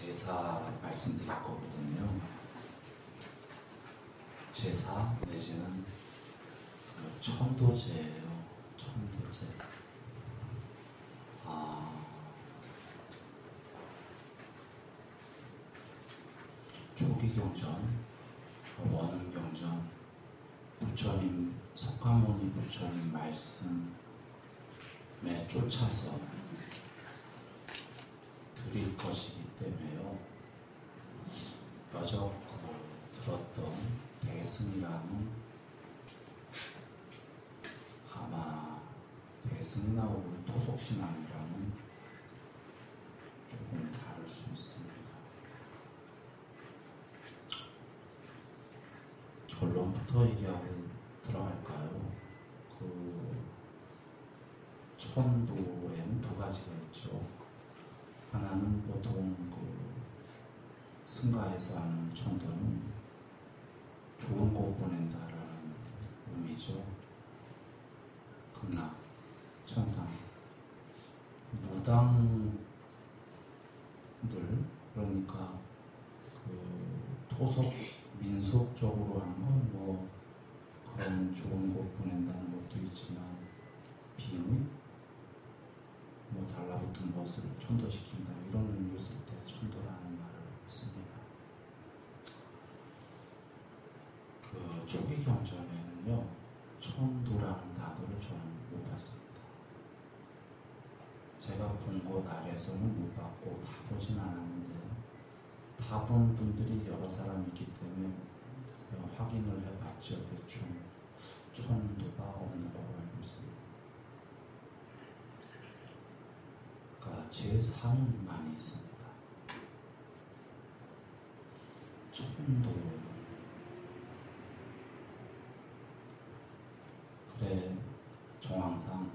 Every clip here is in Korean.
제사 말씀드릴 거거든요. 제사 내지는 천도제예요. 천도제. 조기경전, 원음경전, 부처님, 석가모니 부처님 말씀에 쫓아서 드릴 것이기 때문에요. 여적 들었던 대승이라는 아마 대승이나 혹은 토속신앙이랑은 조금 다를 수 있습니다. 결론부터 얘기하고 들어갈까요? 천도에는 두 가지가 있죠. 하나는 보통 승가에서 하는 천도는 좋은 곳 보낸다라는 의미죠. 극락, 천상, 무당들, 그러니까 토속 민속적으로 하는 건 그런 좋은 곳 보낸다는 것도 있지만 비의 달라붙은 것을 천도시킨다 이런 의미로 쓸 때 천도라는 말을 씁니다. 조기경전에는요 천도라는 단어를 저는 못 봤습니다. 제가 본 곳 아래에서는 못 봤고 다 보진 않았는데 다 본 분들이 여러 사람 있기 때문에 확인을 해봤죠. 대충 천도가 없는 걸로 알고 있습니다. 그러니까 제3은 많이 있습니다. 천도. 그래, 정황상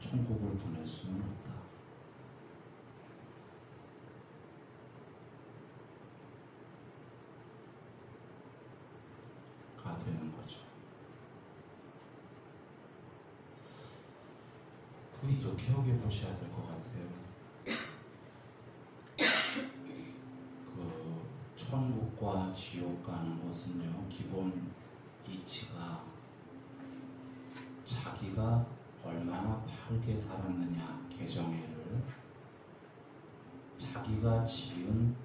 천국을 보낼 수는 없다. 가 되는 거죠. 이렇게 여겨보셔야 될 것 같아요. 천국과 지옥 가는 것은요, 기본 이치가 자기가 얼마나 바르게 살았느냐, 개정애를 자기가 지은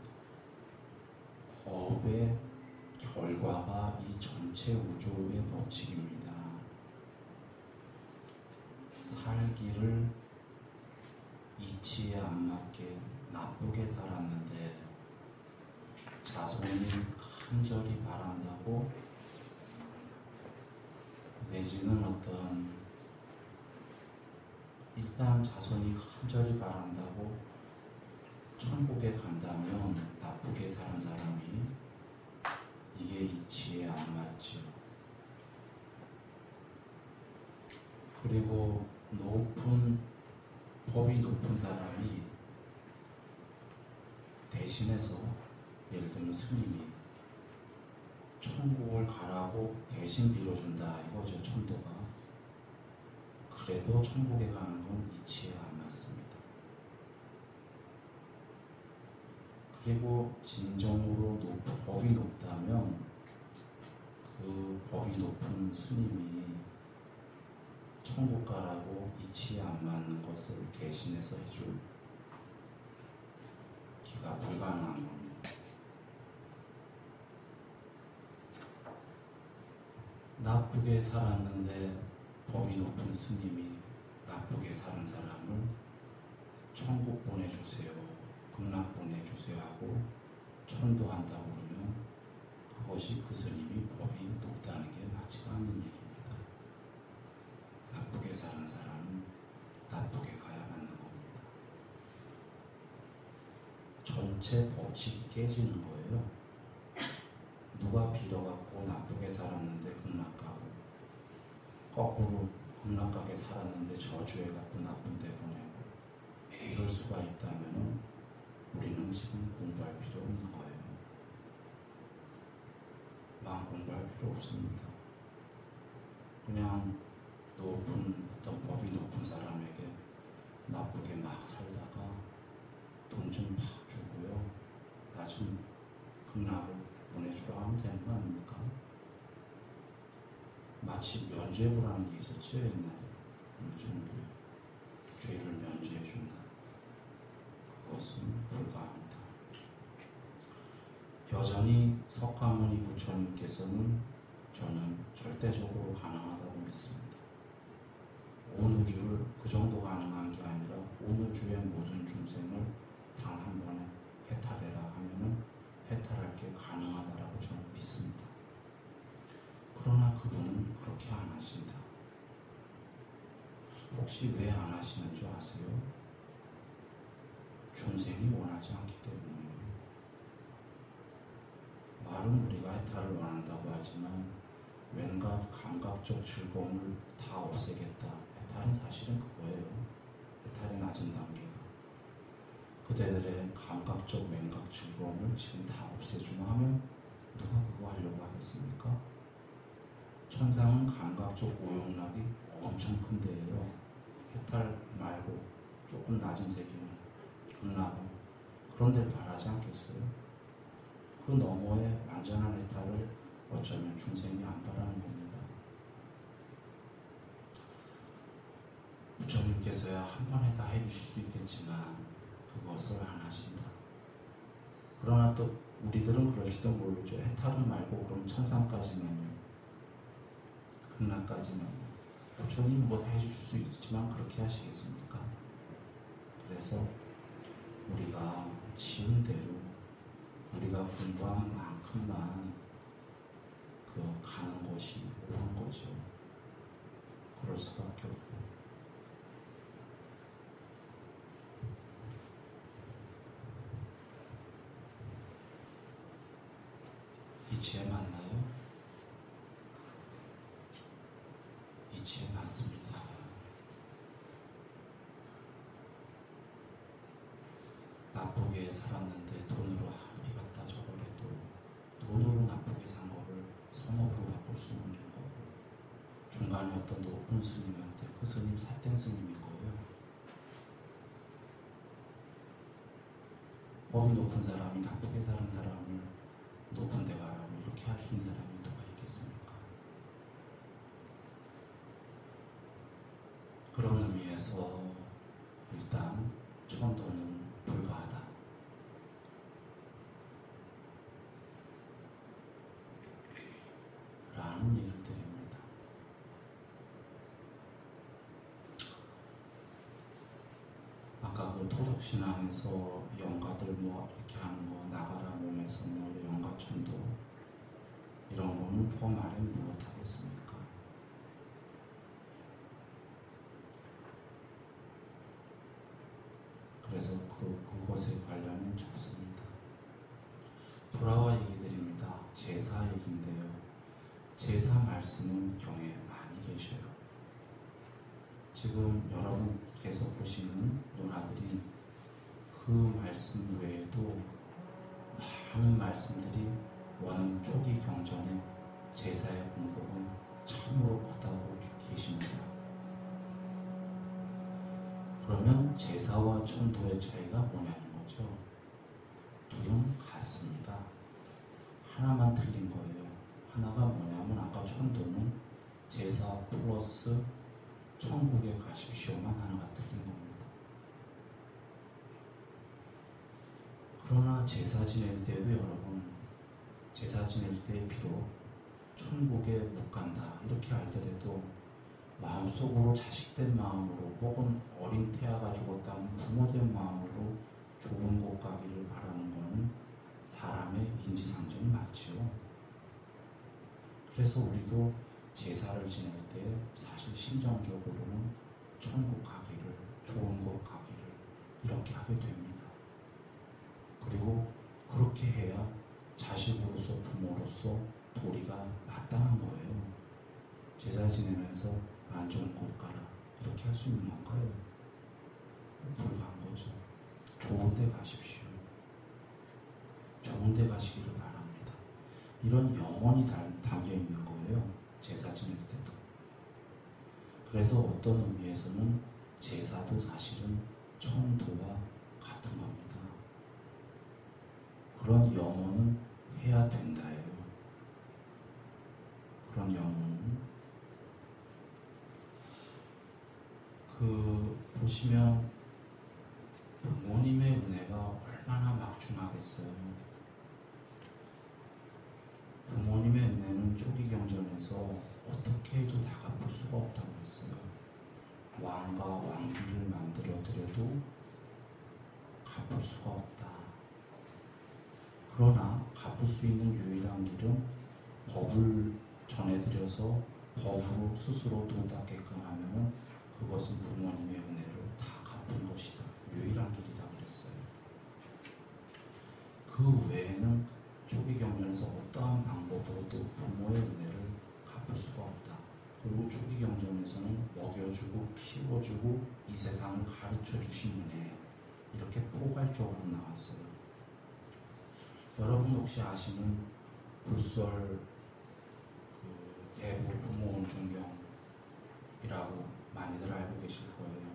업의 결과가 이 전체 우주의 법칙입니다. 살기를 이치에 안 맞게 나쁘게 살았는데 자손이 간절히 바란다고 내지는 일단 자손이 간절히 바란다고 천국에 간다면 나쁘게 사는 사람이 이게 이치에 안 맞죠. 그리고 법이 높은 사람이 대신해서 예를 들면 스님이 천국을 가라고 대신 빌어준다 이거죠. 천도가. 그래도 천국에 가는 건 이치에 안 맞습니다. 그리고 진정으로 법이 높다면 그 법이 높은 스님이 천국 가라고 이치에 안 맞는 것을 대신해서 해줄 기가 불가능한 겁니다. 나쁘게 살았는데 법이 높은 스님이 나쁘게 사는 사람을 천국 보내주세요, 극락 보내주세요 하고 천도한다고 그러면 그것이 그 스님이 법이 높다는 게 맞지가 않는 얘기입니다. 나쁘게 사는 사람은 나쁘게 가야 하는 겁니다. 전체 법칙이 깨지는 거예요. 누가 빌어갖고 나쁘게 살았는데 극락 가고 거꾸로 극락 가게 살았는데 저주해갖고 나쁜 데 보내고 이럴 수가 있다면 우리는 지금 공부할 필요 없는 거예요. 막 공부할 필요 없습니다. 그냥 어떤 법이 높은 사람에게 나쁘게 막 살다가 돈 좀 팍 주고 낮은 극락을 보내주라 하면 되는 거 아닙니까? 마치 면죄부라는 게 있었죠, 옛날에. 어느 정도 죄를 면죄해준다. 그것은 불가합니다. 여전히 석가모니 부처님께서는 저는 절대적으로 가능하다고 믿습니다. 온 우주를 그 정도 가능한 게 아니라 온 우주의 모든 중생을 단 한 번에 해탈해라 하면은 해탈할 게 가능하다라고 저는 믿습니다. 그러나 그분은 그렇게 안 하신다. 혹시 왜 안 하시는 줄 아세요? 중생이 원하지 않기 때문이에요. 말은 우리가 해탈을 원한다고 하지만 왠가 감각적 즐거움을 다 없애겠다. 해탈은 사실은 그거예요. 해탈의 낮은 단계가. 그대들의 감각적 왠각 즐거움을 지금 다 없애주마 하면 누가 그거 하려고 하겠습니까? 천상은 감각적 오용락이 엄청 큰 데예요. 해탈 말고 조금 낮은 세계는 극락은 그런 데를 바라지 않겠어요? 그 너머의 완전한 해탈을 어쩌면 중생이 안 바라는 겁니다. 부처님께서야 한 번에 다 해주실 수 있겠지만 그것을 안 하신다. 그러나 또 우리들은 그럴지도 모르죠. 해탈은 말고 그럼 천상까지만요. 극락까지만요. 부처님 뭐 다 해주실 수 있지만 그렇게 하시겠습니까? 그래서 우리가 지은 대로 우리가 공부한 만큼만 그 가는 것이 옳은 거죠. 그럴 수밖에 없고. 이치에 맞나요? 이치에 맞습니다. 나쁘게 살았는데 돈으로 아무리 갖다 줘버려도 돈으로 나쁘게 산 거를 선업으로 바꿀 수 없는 거고, 중간에 어떤 높은 스님한테 그 스님 사땡 스님인 거예요. 법이 높은 사람이 나쁘게 사는 사람을 높은 데 가라고 이렇게 할 수 있는 사람이 누가 있겠습니까? 그런 의미에서 일단 천도는 불가하다. 라는 얘기를 드립니다. 아까 그 토속신앙에서 영가들 뭐 이렇게 하는 거, 나가라 몸에서 뭐 영가천도 이런 거는 더 말해 무엇하겠습니까? 그래서 그것에 관련은 적습니다. 돌아와 얘기 드립니다. 제사 얘기인데요. 제사 말씀은 경에 많이 계셔요. 지금 여러분께서 보시는 누나들이 그 말씀 외에도 많은 말씀들이 원은 초기 경전에 제사의 공덕은 참으로 크다고 계십니다. 그러면 제사와 천도의 차이가 뭐냐는 거죠. 둘은 같습니다. 하나만 틀린 거예요. 하나가 뭐냐면 아까 천도는 제사 플러스 천국에 가십시오만 하나가 틀린 겁니다. 그러나 제사 지낼 때도 여러분, 제사 지낼 때 비록 천국에 못 간다 이렇게 알더라도 마음속으로 자식된 마음으로 혹은 어린 태아가 죽었다면 부모된 마음으로 좋은 곳 가기를 바라는 것은 사람의 인지상정이 맞죠. 그래서 우리도 제사를 지낼 때 사실 심정적으로는 천국 가기를, 좋은 곳 가기를 이렇게 하게 됩니다. 그리고 그렇게 해야 자식으로서 부모로서 도리가 마땅한 거예요. 제사 지내면서 안 좋은 곳 가라 이렇게 할 수 있는 건가요? 불가한 거죠. 좋은 데 가십시오. 좋은 데 가시기를 바랍니다. 이런 영혼이 담겨 있는 거예요. 제사 지낼 때도. 그래서 어떤 의미에서는 제사도 사실은 천도와 같은 겁니다. 그런 염원은 해야 된다예요. 그런 염원은 보시면 부모님의 은혜가 얼마나 막중하겠어요. 부모님의 은혜는 초기경전에서 어떻게 해도 다 갚을 수가 없다고 했어요. 왕과 왕비를 만들어 드려도 갚을 수가 없다. 그러나 갚을 수 있는 유일한 길은 법을 전해드려서 법으로 스스로 돈 닦게끔 하면 그것은 부모님의 은혜를 다 갚은 것이다. 유일한 길이다 그랬어요. 그 외에는 초기 경전에서 어떠한 방법으로도 부모의 은혜를 갚을 수가 없다. 그리고 초기 경전에서는 먹여주고 키워주고 이 세상을 가르쳐 주신 은혜, 이렇게 포괄적으로 나왔어요. 여러분 혹시 아시는 불설 대부 부모 존경이라고 많이들 알고 계실 거예요.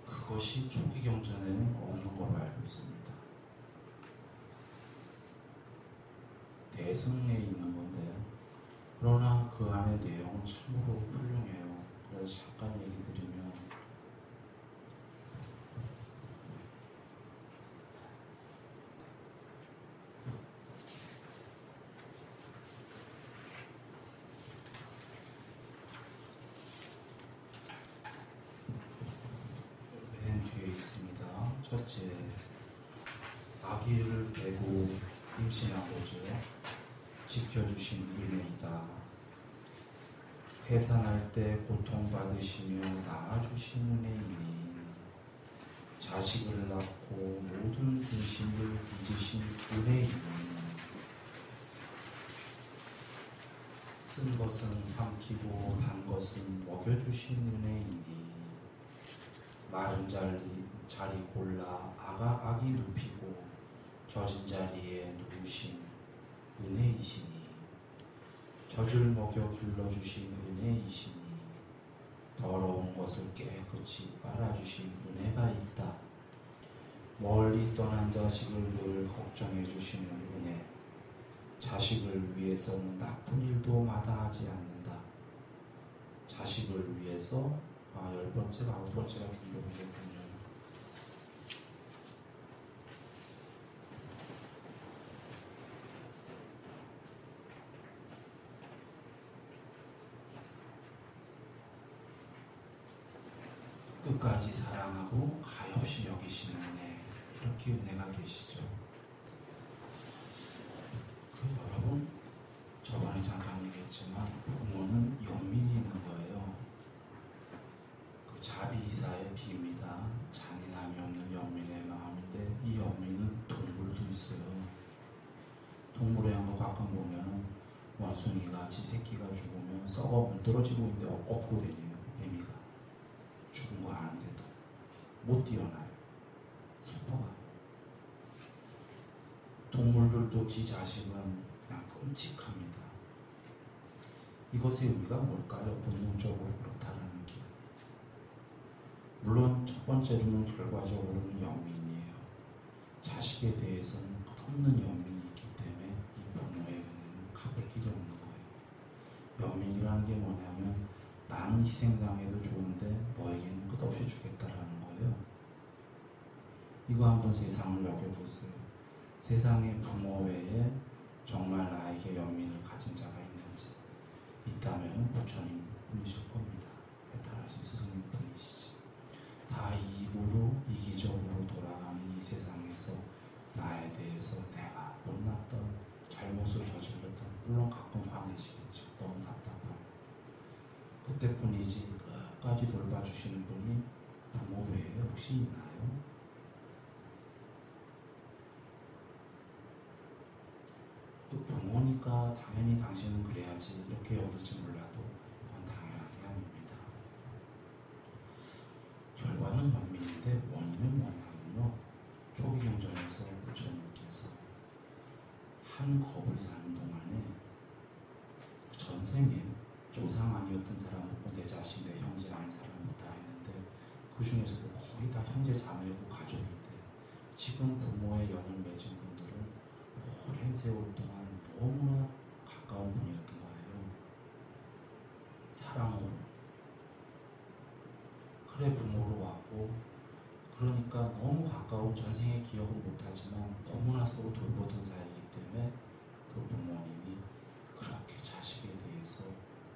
그것이 초기 경전에는 없는 걸로 알고 있습니다. 대승에 있는 건데요. 그러나 그 안의 내용은 참으로 훌륭해요. 그래서 잠깐 얘기 드리면, 맨 뒤에 있습니다. 첫째, 아기를 베고 임신하고죠. 지켜주신 은혜이다. 해산할 때 고통받으시며 낳아주신 은혜이니 자식을 낳고 모든 근심을 잊으신 은혜이니 쓴 것은 삼키고 단 것은 먹여주신 은혜이니 마른 자리 골라 아기 눕히고 젖은 자리에 누우신 은혜이시니 젖을 먹여 길러주신 은혜이시니 더러운 것을 깨끗이 빨아주신 은혜가 있다. 멀리 떠난 자식을 늘 걱정해 주시는 은혜. 자식을 위해서는 나쁜 일도 마다하지 않는다. 자식을 위해서 10번째가 9번째가 중복이겠군요. 끝까지 사랑하고 가엾이 여기시는 은혜, 이렇게 은혜가 계시죠. 여러분, 저번에 잠깐 얘기했지만 부모는 연민이 있는 거예요. 그 자비이사의 비입니다. 잔인함이 없는 연민의 마음인데, 이 연민은 동물도 있어요. 동물의 한거 가끔 보면 원숭이가 지 새끼가 죽으면 썩어 문드러지고 있는데 업고 다녀요. 애미가 죽은 거 아는데도 못 뛰어나요. 슬퍼가. 동물들도 지 자식은 그냥 끔찍합니다. 이것의 의미가 뭘까요? 본능적으로 그렇다는 게. 물론 첫 번째로는 결과적으로는 연민이에요. 자식에 대해서는 끝없는 연민이 있기 때문에 이 부모의 은혜는 갚을 길이 없는 거예요. 연민이라는 게 뭐냐면 나는 희생당해도 좋은데 너에게는 끝없이 주겠다라는 거예요. 이거 한번 세상을 여겨보세요. 세상에 부모 외에 정말 나에게 연민을 가진 자가 있는지 있다면 부처님 분이실 겁니다. 배탈하신 스승님 분이시지. 다 이기적으로 돌아가는 이 세상에서 나에 대해서 내가 못났던 잘못을 저질렀던, 물론 가끔 화내시겠죠. 너무 답답하고. 그때뿐이지 끝까지 돌봐주시는 분이 부모 외에 혹시 있나요? 또 부모니까 당연히 당신은 그래야지 이렇게 여길지 몰라도 그건 당연한 게 아닙니다. 결과는 연민인데 원인은 뭐냐면요. 초기 경전에서 부처님께서 한 겁을 사는 동안에 전생에 조상 아니었던 사람은 내 자식, 내 형제 아닌 사람은 다 했는데 그 중에서도 거의 다 형제 자매고 가족인데 지금 부모의 연을 맺은 분들은 오랜 세월 동안 너무나 가까운 분이었던 거예요. 사랑으로. 그래 부모로 왔고, 그러니까 너무 가까운 전생의 기억은 못하지만 너무나 서로 돌보던 사이이기 때문에 그 부모님이 그렇게 자식에 대해서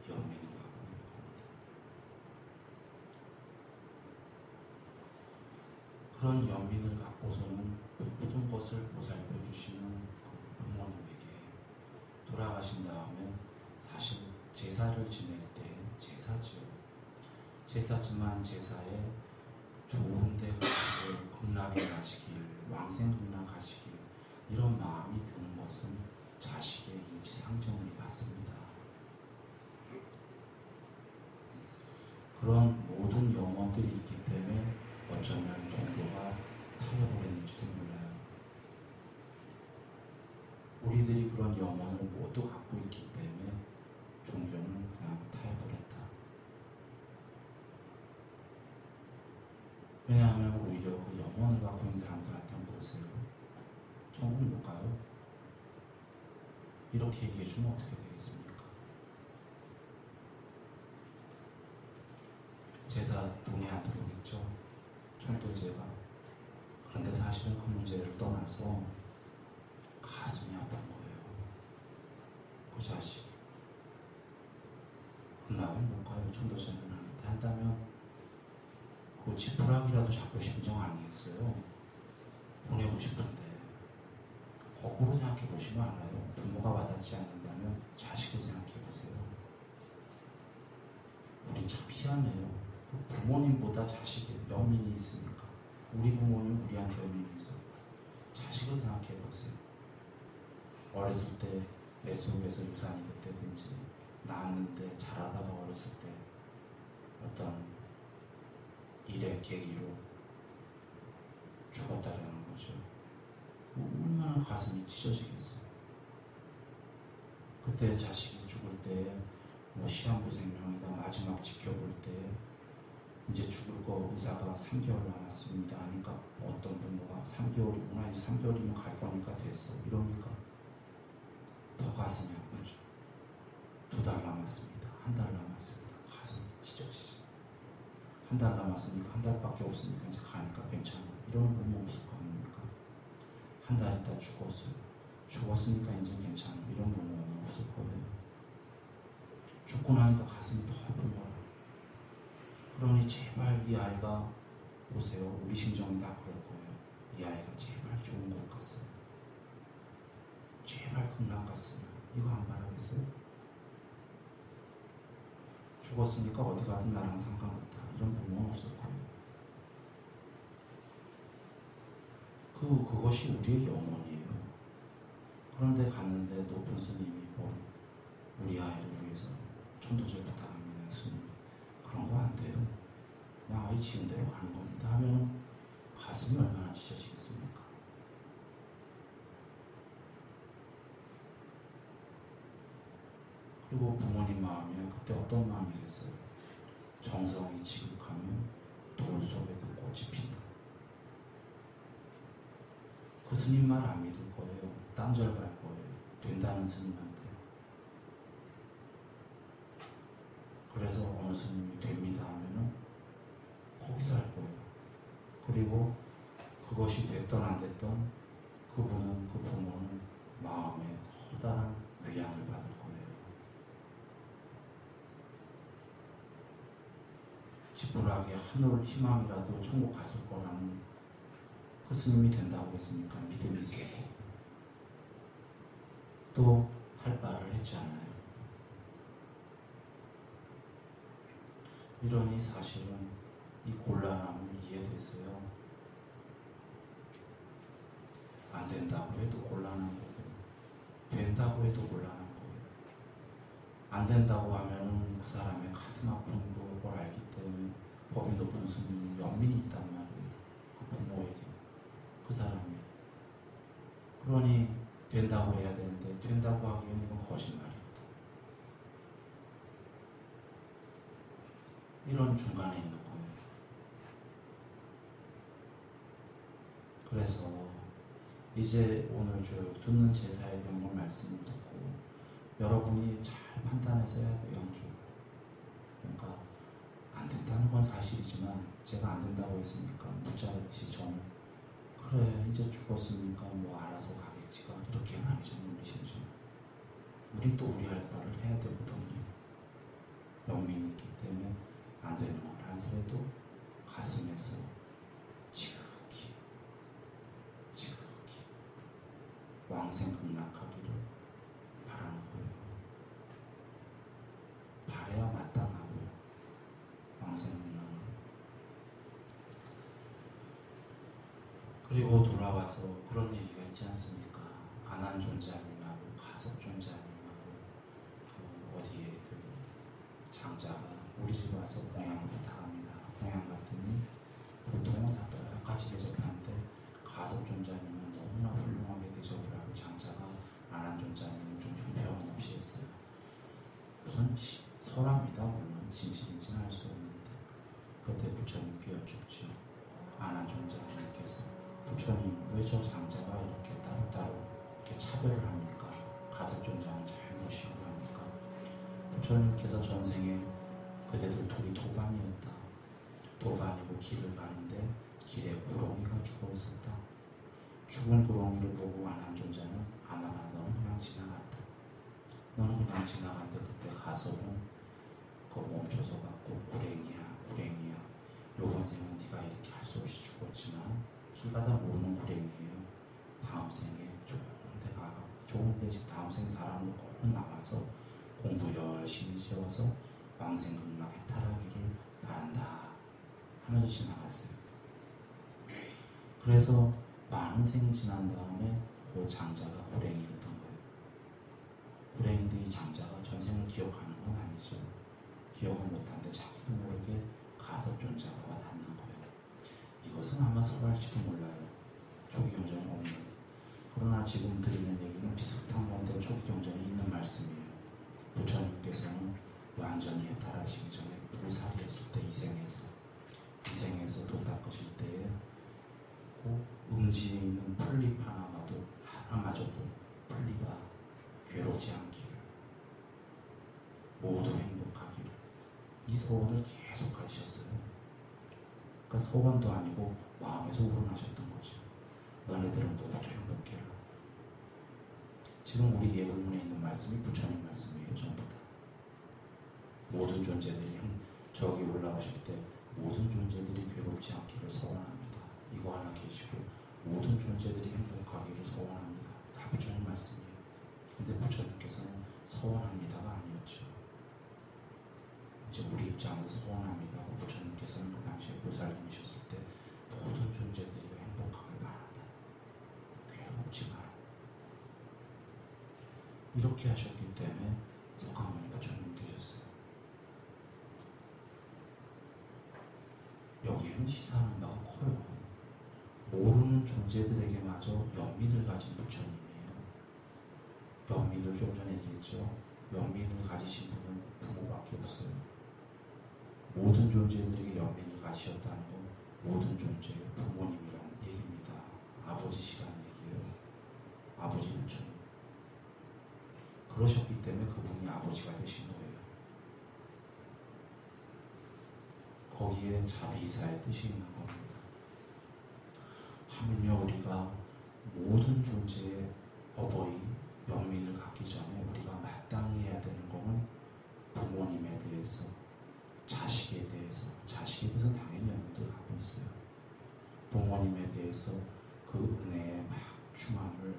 연민을 갖고 있는 겁니다. 그런 연민을 갖고서는 모든 것을 보살펴 주시는 그 부모님에게 돌아가신 다음에 사실 제사를 지낼 때 제사지요. 제사지만 제사에 좋은 데 가시고 극락에 가시길, 왕생극락하시길 이런 마음이 드는 것은 자식의 인지상정을 받습니다. 그런 모든 영혼들이 있기 때문에 어쩌면 종교가 타협을 했는지도 몰라요. 우리들이 그런 영혼을 모두 갖고 있기 때문에 종교는 그냥 타협을 했다. 왜냐하면 오히려 그 영혼을 갖고 있는 사람들한테 보세요. 천국 못 가요? 이렇게 얘기해주면 어떻게 되겠습니까? 제사 돈이 안 들어오겠죠? 천도제가. 그런데 사실은 그 문제를 떠나서 가슴이 아픈 거예요. 그 자식. 극락은 못 가요. 천도제는 하는데 한다면 그 지푸라기라도 잡고 심정 아니겠어요? 보내고 싶은데. 거꾸로 생각해 보시면 알아요. 부모가 와닿지 않는다면 자식을 생각해 보세요. 우리 참 희한해요. 그 부모님보다 자식에 연민이 있으니까. 우리 부모님 우리한테 연민이 있어. 자식을 생각해 보세요. 어렸을 때 뱃속에서 유산이 됐다든지 낳았는데 자라다가 어렸을 때 어떤 일의 계기로 죽었다라는 거죠. 얼마나 가슴이 찢어지겠어요. 그때 자식이 죽을 때 뭐 시한부 생명이다 마지막 지켜볼 때 이제 죽을 거 의사가 3개월 남았습니다 하니까 어떤 부모가 3개월이구나 이제 3개월이면 갈 거니까 됐어 이러니까 더 가슴이 아프죠. 2달 남았습니다. 1달 남았습니다. 가슴이 찢어지지. 1달 남았으니까 1달밖에 없으니까 이제 가니까 괜찮아. 이런 부모 없을 거 아닙니까? 1달 있다 죽었어요. 죽었으니까 이제 괜찮아. 이런 부모는 없을 거예요. 죽고 나니까 가슴이 더 아픈 거야. 그러니 제발 이 아이가 보세요. 우리 심정이 다 그럴 거예요. 이 아이가 제발 좋은 곳 갔어요. 제발 극락 갔으면 이거 안 바라겠어요? 죽었으니까 어디 가든 나랑 상관없다. 이런 부모는 없을 거예요. 그것이 우리의 영혼이에요. 그런데 갔는데 높은 스님이 우리 아이를 위해서 천도제 부탁합니다. 스님. 그런 거 안 돼요. 그냥 아이 지은 대로 하는 겁니다. 하면 가슴이 얼마나 찢어지겠습니까? 그리고 부모님 마음이야. 그때 어떤 마음이겠어요? 정성이 지극하면 돌 속에도 꽃이 핀다. 그 스님 말 안 믿을 거예요. 딴절 갈 거예요. 된다는 스님한테. 그래서 어느 스님이 됩니다 하면은 거기서 할 거예요. 그리고 그것이 됐던 안 됐던 그분은 그 부모는 마음에 커다란 위안을 받을 거예요. 지푸라기 한올 희망이라도 천국 갔을 거라는 그 스님이 된다고 했으니까 믿음이 세고 또 할 바를 했잖아요. 이러니 사실은 이 곤란함을 이해됐어요. 안 된다고 해도 곤란한 거고 된다고 해도 곤란한 거예요. 안 된다고 하면은 그 사람의 가슴 아픈 걸 알기 때문에 법이 높은 스님이 연민이 있단 말이에요. 그 부모에게 그 사람이. 그러니 된다고 해야 되는데 된다고 하기에는 이건 거짓말이었다. 이런 중간에 있는 거예요. 그래서 이제 오늘 쭉 듣는 제사의 명분 말씀을 듣고 여러분이 잘 판단해서 해야 돼요. 양주. 그러니까 안 된다는 건 사실이지만 제가 안 된다고 했으니까 묻자듯이 저는 그래 이제 죽었으니까 뭐 알아서 가겠지가 이렇게는 아니잖아요. 우리 심지어 우리 또 우리 할 바를 해야 되거든요. 영민이 있기 때문에 안 되는 걸 하더라도 가슴에서 지극히 왕생극락하기를 바라는 거예요. 바래야 마땅하고요. 왕생극락을. 그리고 돌아와서 그런 얘기가 있지 않습니까? 안한 존자님하고 가섭 존자님하고 어디에 그 장자가 우리 집 와서 공양을 부탁합니다. 공양 갔더니 보통은 다 똑같이 대접하는데 가섭 존자님은 너무나 훌륭하게 대접을 하고 장자가 안한 존자님은 좀 형평은 없이 했어요. 우선 설합니다. 물론 진실인지는 알 수 없는데 그때 부처님께 여쭙죠. 안한 존자님께서 부처님 왜 저 장자가 이렇게 따로따로 이렇게 차별을 합니까? 가섭 존자는 잘 모시고 합니까? 부처님께서 전생에 그대들 둘이 도반이었다. 도반이고 길을 가는데 길에 구렁이가 죽어 있었다. 죽은 구렁이를 보고 안한 존자는 아나가 너는 그냥 지나갔다. 너는 그냥 지나갔는데 그때 가섭은 그 멈춰서 갖고 구랭이야. 요번 생은 네가 이렇게 할 수 없이 죽었지만 길 가다 모르는 구랭이에요. 다음 생에 좋은데 집 다음 생 사람으로 꼭 나가서 공부 열심히 지어서 왕생극락 해탈하기를 바란다 하면서 지나갔어요. 그래서 많은 생이 지난 다음에 그 장자가 고랭이였던 거예요. 고랭이들이 장자가 전생을 기억하는 건 아니죠. 기억은 못하는데 자기도 모르게 가섭 존자가 닿는 거예요. 이것은 아마 서로할지도 몰라요. 초기 경전에 없는. 그러나 지금 드리는 얘기는 비슷한 건데 초기 경전에 있는 말씀이에요. 부처님께서는 완전히 해탈하시기 전에 불살이었을 때 이생에서 도 닦으실 때에 꼭 음지에 있는 풀잎 하나마저도 풀잎아 괴롭지 않기를 모두 행복하기를 이 소원을 계속 가지셨어요. 그러니까 소원도 아니고 마음에서 우러나셨던 거죠. 너네들은 모두 행복해라. 지금 우리 예불문에 있는 말씀이 부처님 말씀이에요. 전부 다. 모든 존재들이 저기 올라오실 때 모든 존재들이 괴롭지 않기를 소원합니다. 이거 하나 계시고 모든 존재들이 행복하기를 소원합니다. 다 부처님 말씀이에요. 근데 부처님께서는 소원합니다가 아니었죠. 이제 우리 입장에서 소원합니다고 부처님께서는 그 당시에 보살님이셨을 때 모든 존재들이 행복하길 바란다. 괴롭지 마라. 이렇게 하셨기 때문에 석가모니가 주님 되셨어요. 여기에는 시사하는 바가 커요. 모르는 존재들에게마저 연민을 가진 부처님이에요. 연민을 좀 전에 얘기했죠. 연민을 가지신 분은 부모밖에 없어요. 모든 존재들에게 연민을 가지셨다는 건 모든 존재의 부모님이라는 얘기입니다. 아버지시라는 얘기예요. 아버지 부처님. 그러셨기 때문에 그분이 아버지가 되신 거예요. 거기에 자비이사의 뜻이 있는 겁니다. 하물며 우리가 모든 존재의 어버이, 영민을 갖기 전에 우리가 마땅히 해야 되는 것은 부모님에 대해서, 자식에 대해서 당연히 연민을 갖고 있어요. 부모님에 대해서 그 은혜의 막 충함을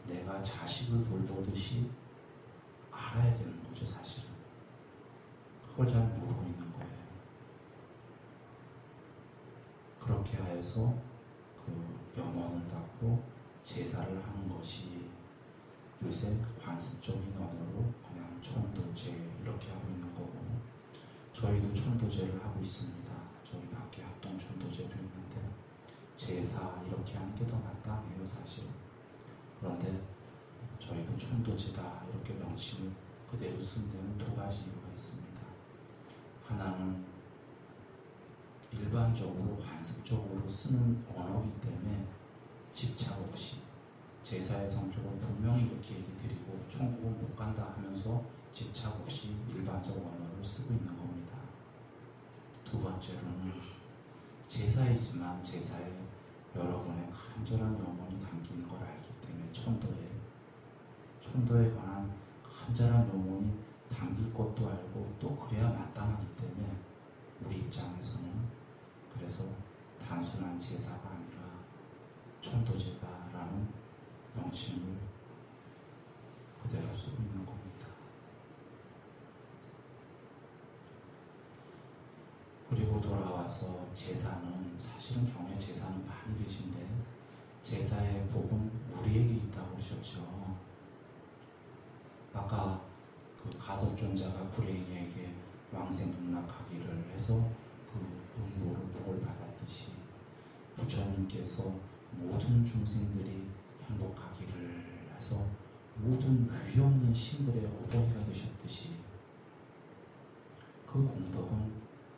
내가 자식을 돌보듯이 알아야 되는 거죠, 사실은. 그걸 잘 모르고 있는 거예요. 그렇게 해서 그 염원을 닫고 제사를 하는 것이 요새 관습적인 언어로 그냥 천도제 이렇게 하고 있는 거고, 저희도 천도제를 하고 있습니다. 저희 밖에 합동 천도제도 있는데 제사 이렇게 하는 게 더 마땅해요, 사실은. 그런데 저희도 천도제다 이렇게 명칭을 그대로 쓴 데는 두 가지 이유가 있습니다. 하나는 일반적으로 관습적으로 쓰는 언어이기 때문에 집착 없이 제사의 성격은 분명히 이렇게 얘기 드리고 천국은 못 간다 하면서 집착 없이 일반적 언어를 쓰고 있는 겁니다. 두 번째로는 제사이지만 제사에 여러분의 간절한 영혼이 담긴 걸 알기 때문에 천도에 관한 간절한 영혼이 담길 것도 알고 또 그래야 마땅하기 때문에 우리 입장에서는 그래서 단순한 제사가 아니라 천도제다라는 명칭을 그대로 쓰고 있는 겁니다. 그리고 돌아와서 제사는 사실은 경외 제사는 많이 계신데 제사의 복은 우리에게 있다고 그러셨죠. 아까 그 가섭존자가 불행이에게 왕생극락하기를 해서 그 복을 받았듯이 부처님께서 모든 중생들이 행복하기를 해서 모든 위 없는 신들의 어버이가 되셨듯이 그 공덕은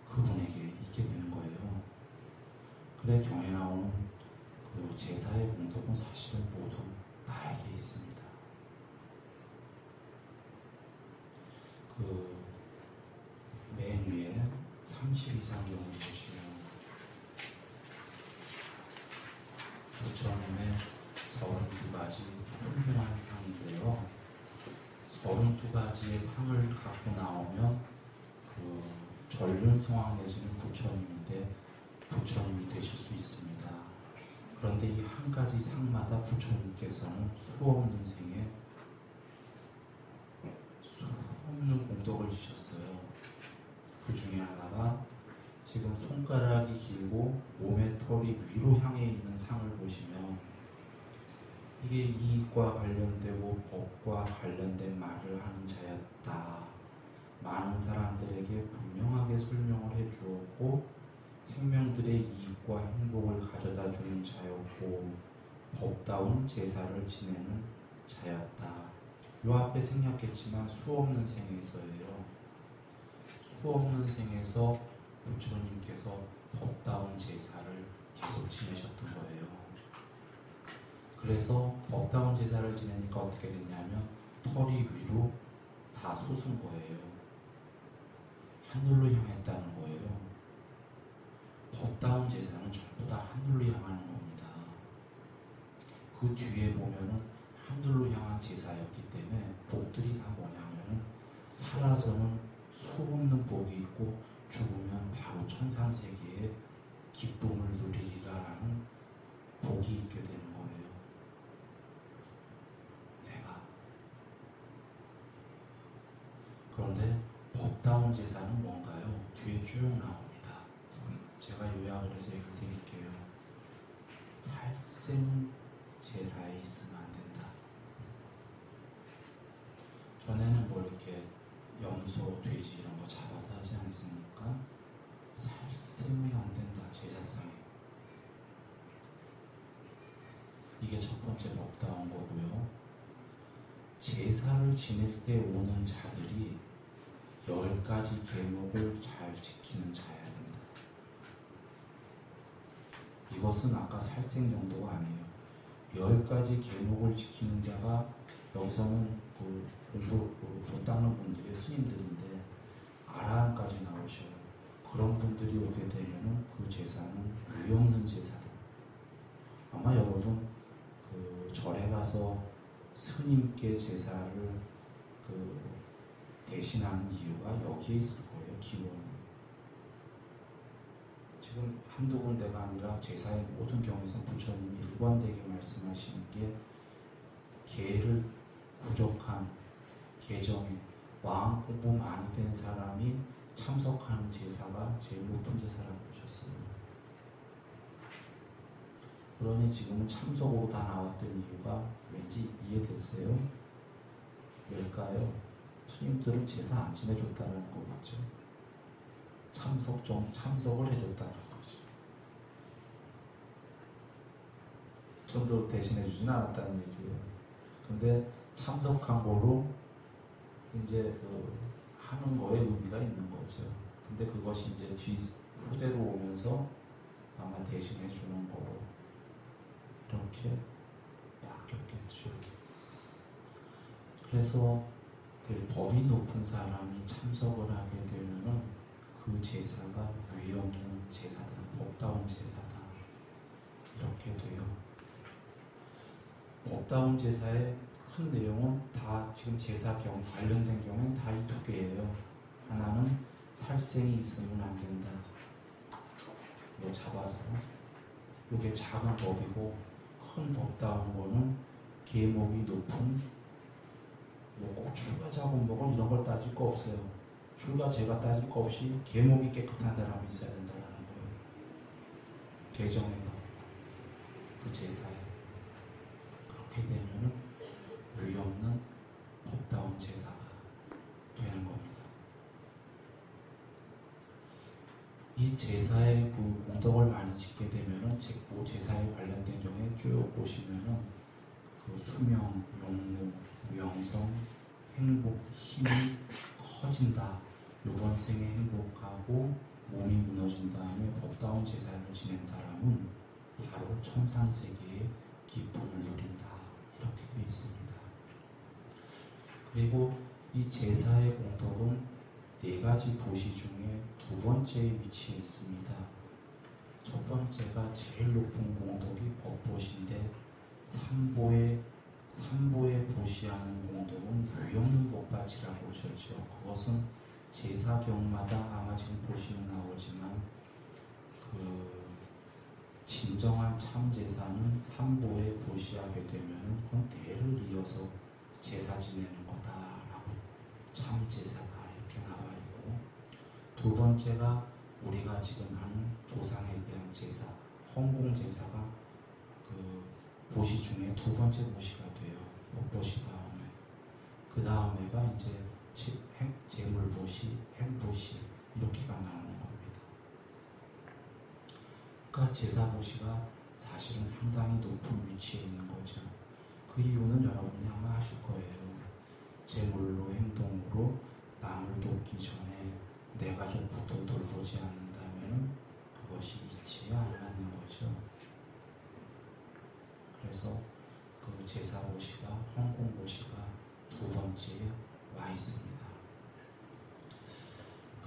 그분에게 있게 되는 거예요. 그래 경에 나오는 그 제사의 공덕은 사실은 모두 나에게 있습니다. 그 맨 위에 32상경을 보시면 부처님의 32가지 훌륭한 상인데요. 32가지의 상을 갖고 나오면 그 전륜성왕 내지는 부처님인데 부처님이 되실 수 있습니다. 그런데 이 한 가지 상마다 부처님께서는 수없는 생에 수없는 공덕을 주셨어요. 그 중에 하나가 지금 손가락이 길고 몸의 털이 위로 향해 있는 상을 보시면 이게 이익과 관련되고 법과 관련된 말을 하는 자였다. 많은 사람들에게 분명하게 설명을 해주었고 생명들의 이익과 행복을 가져다 주는 자였고 법다운 제사를 지내는 자였다. 요 앞에 생략했지만 수없는 생에서예요. 수없는 생에서 부처님께서 법다운 제사를 계속 지내셨던 거예요. 그래서 법다운 제사를 지내니까 어떻게 됐냐면 털이 위로 다 솟은 거예요. 하늘로 향했다는 거예요. 법다운 제사는 전부 다 하늘로 향하는 겁니다. 그 뒤에 보면은 하늘로 향한 제사였기 때문에 복들이 다 뭐냐면은 살아서는 수없는 복이 있고 죽으면 바로 천상세계에 기쁨을 누리리라라는 복이 있게 되는 거예요. 내가. 그런데 법다운 제사는 뭔가요? 뒤에 쭉 나옵니다. 제가 요약을 해서 얘기를 드릴게요. 살생 제사에 있으면 안 된다. 전에는 뭐 이렇게 염소, 돼지 이런 거 잡아서 하지 않습니까? 살생이 안 된다. 제사상에. 이게 첫 번째 법다운 거고요. 제사를 지낼 때 오는 자들이 10가지 계목을 잘 지키는 자야 된다. 이것은 아까 살생 정도가 아니에요. 10가지 계목을 지키는 자가 여기서는 그 공부 못 닦는 분들이 스님들인데 아라한까지 나오셔요. 그런 분들이 오게 되면은 그 제사는 의 없는 제사다. 아마 여러분 그 절에 가서 스님께 제사를 그 대신하는 이유가 여기에 있을 거예요. 기원은. 지금 한두 군데가 아니라 제사의 모든 경우에서 부처님이 일관되게 말씀하시는 게 계를 부족한 계정에 왕 공부 많이 된 사람이 참석하는 제사가 제일 높은 제사라고 보셨어요. 그러니 지금은 참석으로 다 나왔던 이유가 왠지 이해되세요? 왜일까요? 스님들은 제사 안 지내줬다는 거겠죠. 참석을 해줬다는 거죠. 전도 대신해주진 않았다는 얘기예요. 근데 참석한 거로 이제 하는 거에 의미가 있는 거죠. 근데 그것이 이제 후대로 오면서 아마 대신해 주는 거로. 이렇게 맡겼겠죠. 그래서 그 법이 높은 사람이 참석을 하게 되면은 그 제사가 위에 없는 제사다, 법다운 제사다, 이렇게 돼요. 법다운 제사의 큰 내용은 다 지금 제사 관련된 경우는 다 이 두 개예요. 하나는 살생이 있으면 안 된다. 이거 잡아서 이게 작은 법이고, 큰 법다운 거는 계목이 높은, 뭐 꼭 출가 작은법은 이런 걸 따질 거 없어요. 출가 제가 따질 거 없이 계목이 깨끗한 사람이 있어야 된다는 거예요. 개정해가 그 제사에 그렇게 되면은 의의 없는 법다운 제사가 되는 겁니다. 이 제사의 그 공덕을 많이 짓게 되면은 뭐 제사에 관련된 경우에 쭉 보시면은 그 수명, 용무, 명성, 행복, 힘이 커진다. 요번 생에 행복하고 몸이 무너진 다음에 법다운 제사를 지낸 사람은 바로 천상세계의 기쁨을 누린다. 이렇게 되어 있습니다. 그리고 이 제사의 공덕은 네 가지 보시 중에 두 번째에 위치해 있습니다. 첫 번째가 제일 높은 공덕이 법보시인데, 삼보에 보시하는 공덕은 무용는 법바치라고 하셨죠. 그것은 제사경마다 아마 지금 보시면 나오지만 그 진정한 참제사는 삼보에 보시하게 되면 그건 대를 이어서 제사 지내는 거다라고 참제사가 이렇게 나와 있고, 두 번째가 우리가 지금 하는 조상에 대한 제사, 헌공제사가 그 보시 중에 두 번째 보시가 돼요. 보시 다음에 그 다음에가 이제 재물보시, 행보시 이렇게가 나오는 겁니다. 그러니까 제사보시가 사실은 상당히 높은 위치에 있는 거죠. 그 이유는 여러분이 아마 아실 거예요. 재물로, 행동으로 남을 돕기 전에 내 가족부터 돌보지 않는다면 그것이 있지 않는 거죠. 그래서 그 제사보시가, 헌공보시가 두 번째에 와 있습니다.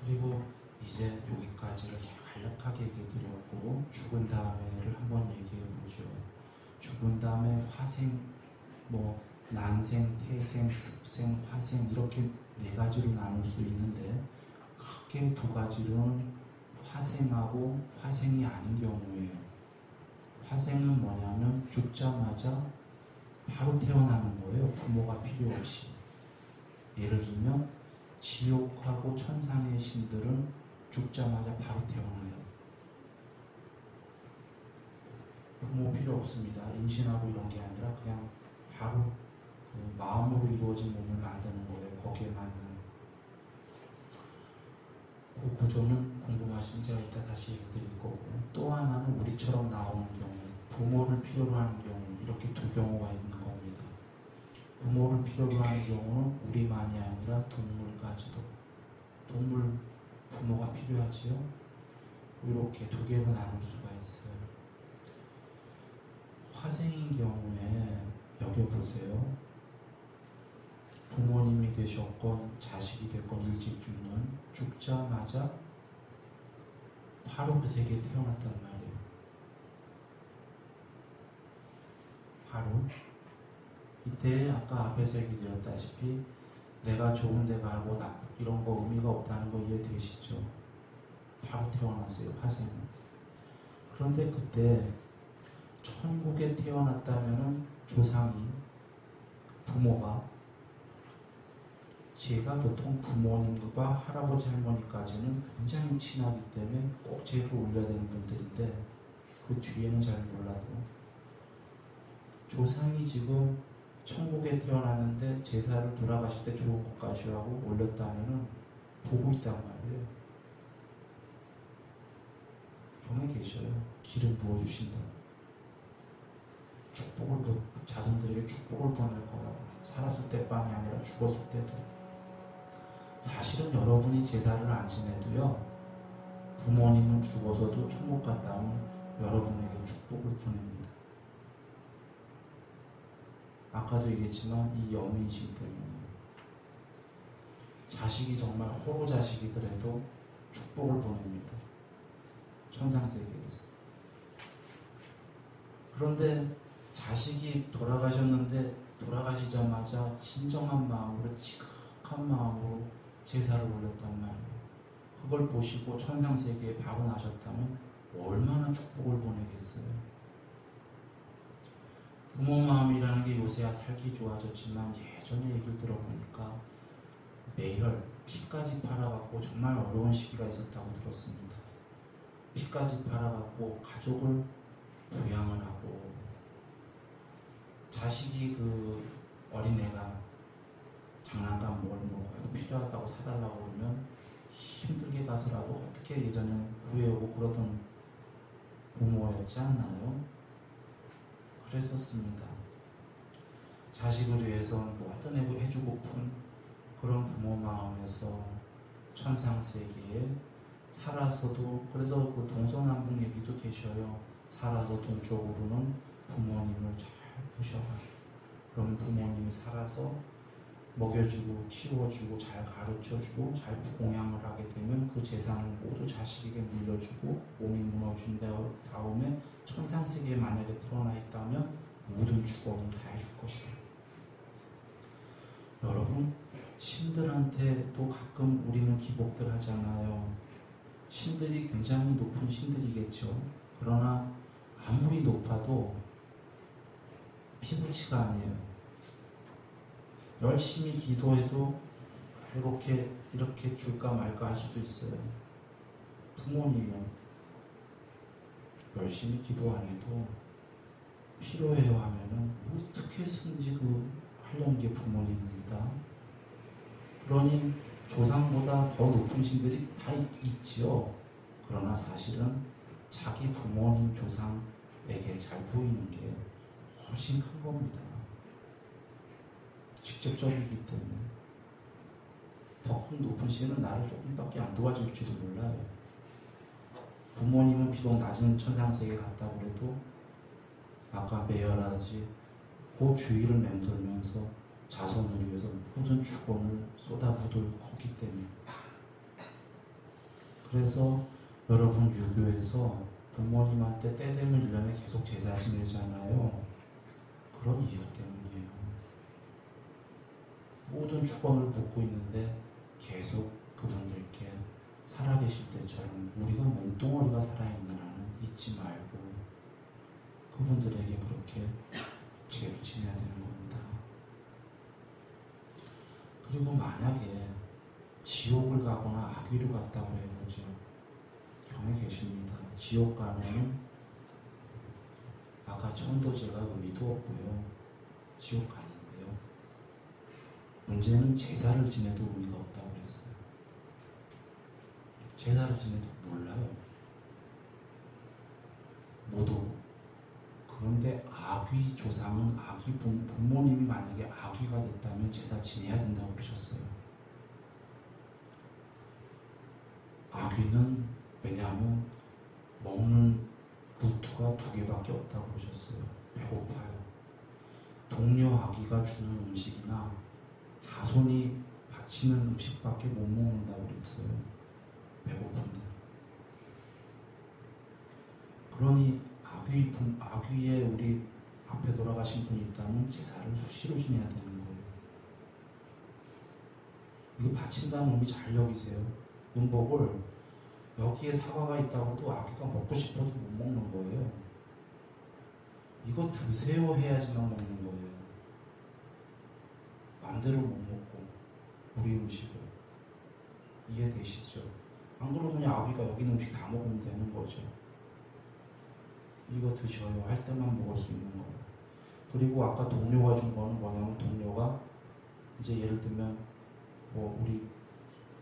그리고 이제 여기까지를 간략하게 얘기 드렸고, 죽은 다음에를 한번 얘기해 보죠. 죽은 다음에 화생, 뭐 난생, 태생, 습생, 화생 이렇게 네 가지로 나눌 수 있는데, 크게 두 가지로는 화생하고 화생이 아닌 경우예요. 화생은 뭐냐면 죽자마자 바로 태어나는 거예요. 부모가 필요 없이. 예를 들면 지옥하고 천상의 신들은 죽자마자 바로 태어나요. 부모 필요 없습니다. 임신하고 이런 게 아니라 그냥 바로 그 마음으로 이루어진 몸을 만드는 거예요. 거기에 맞는. 그 구조는 궁금하신 제가 이따 다시 얘기드릴 거고, 또 하나는 우리처럼 나오는 경우, 부모를 필요로 하는 경우, 이렇게 두 경우가 있는 겁니다. 부모를 필요로 하는 경우는 우리만이 아니라 동물까지도. 동물 부모가 필요하지요. 이렇게 두 개로 나눌 수가 있어요. 화생인 경우에 여겨보세요. 부모님이 되셨건 자식이 됐건 일찍 죽자마자 바로 그 세계에 태어났단 말이에요. 바로 이때 아까 앞에서 얘기 드렸다시피 내가 좋은 데 가고 이런 거 의미가 없다는 거 이해되시죠? 바로 태어났어요. 화생은. 그런데 그때 천국에 태어났다면은 조상이, 부모가, 제가 보통 부모님과 할아버지 할머니까지는 굉장히 친하기 때문에 꼭 제를 올려야 되는 분들인데, 그 뒤에는 잘 몰라도 조상이 지금 천국에 태어났는데 제사를 돌아가실 때 좋은 것까지 하고 올렸다면은 보고 있단 말이에요. 병에 계셔요. 기름 부어주신다. 축복을, 자손들에게 축복을 보낼 거라고. 살았을 때뿐이 아니라 죽었을 때도. 사실은 여러분이 제사를 안 지내도요, 부모님은 죽어서도 천국 갔다 오면 여러분에게 축복을 보냅니다. 아까도 얘기했지만 이 여민심 때문에 자식이 정말 호로 자식이더라도 축복을 보냅니다. 천상세계에서. 그런데 자식이 돌아가셨는데 돌아가시자마자 진정한 마음으로 지극한 마음으로 제사를 올렸단 말이에요. 그걸 보시고 천상세계에 바로 나셨다면 얼마나 축복을 보내겠어요. 부모 마음이라는 게 요새야 살기 좋아졌지만 예전에 얘기를 들어보니까 매혈, 피까지 팔아갖고 정말 어려운 시기가 있었다고 들었습니다. 피까지 팔아갖고 가족을 부양을 하고 자식이 그 어린애가 장난감 뭘 먹어요 필요하다고 사달라고 그러면 힘들게 가서라도 어떻게 예전에 구해오고 그러던 부모였지 않나요? 그랬었습니다. 자식을 위해서 뭐든 해주고픈 그런 부모 마음에서 천상세계에 살아서도 그래서 그 동서남북 얘기도 계셔요. 살아서 동쪽으로는 부모님을 잘 보셔라. 그럼 부모님이 살아서 먹여주고 키워주고 잘 가르쳐주고 잘 공양을 하게 되면 그 재산을 모두 자식에게 물려주고 몸이 무너진 다음에 천상세계에 만약에 태어나 있다면 모든 축원을 다 해줄 것이다. 여러분 신들한테도 가끔 우리는 기복들 하잖아요. 신들이 굉장히 높은 신들이겠죠. 그러나 아무리 높아도 피부치가 아니에요. 열심히 기도해도 이렇게 줄까 말까 할 수도 있어요. 부모님은 열심히 기도 안 해도 필요해요 하면은 어떻게 쓰는지 하려는 게 부모님입니다. 그러니 조상보다 더 높은 신들이 다 있지요. 그러나 사실은 자기 부모님 조상에게 잘 보이는 게 훨씬 큰 겁니다. 직접적이기 때문에 더 큰 높은 신은 나를 조금밖에 안 도와줄지도 몰라요. 부모님은 비록 낮은 천상세계 갔다고 해도 아까 매열하듯이 그 주위를 맴돌면서 자손을 위해서 모든 축원을 쏟아부을 거기 때문에. 그래서 여러분 유교에서 부모님한테 때 되면 1년에 계속 제사 지내잖아요. 그런 이유 때문이에요. 모든 축원을 붓고 있는데 계속 그분들께 살아계실 때처럼 우리가 몸뚱어리가 살아있느냐는 잊지 말고 그분들에게 그렇게 제를 지내야 되는 겁니다. 그리고 만약에 지옥을 가거나 악귀로 갔다고 해보죠. 경에 계십니다. 지옥 가면은 아까 천도제가 의미도 없고요. 지옥 가는데요. 문제는 제사를 지내도 의미가 없다고 그랬어요. 제사를 지내도 몰라요. 못 오고. 그런데 아귀 조상은 아귀 부모님이 만약에 아귀가 됐다면 제사 지내야 된다고 그러셨어요. 아귀는 왜냐하면 먹는 루트가 2개밖에 없다고 그러셨어요. 배고파요. 동료 아귀가 주는 음식이나 자손이 바치는 음식밖에 못 먹는다고 그랬어요. 배고픈데. 그러니 아귀에 우리 앞에 돌아가신 분이 있다면 제사를 수시로 지내야 되는 거예요. 이거 바친다는 의미 잘 여기세요. 음복을 여기에 사과가 있다고도 아귀가 먹고 싶어도 못 먹는 거예요. 이거 드세요 해야지만 먹는 거예요. 마음대로 못 먹고 우리 음식을. 이해되시죠? 안 그러면 그냥 아귀가 여기 있는 음식 다 먹으면 되는 거죠. 이거 드셔요 할 때만 먹을 수 있는 거예요. 그리고 아까 동료가 준 거는 뭐냐면 동료가 이제 예를 들면 뭐 우리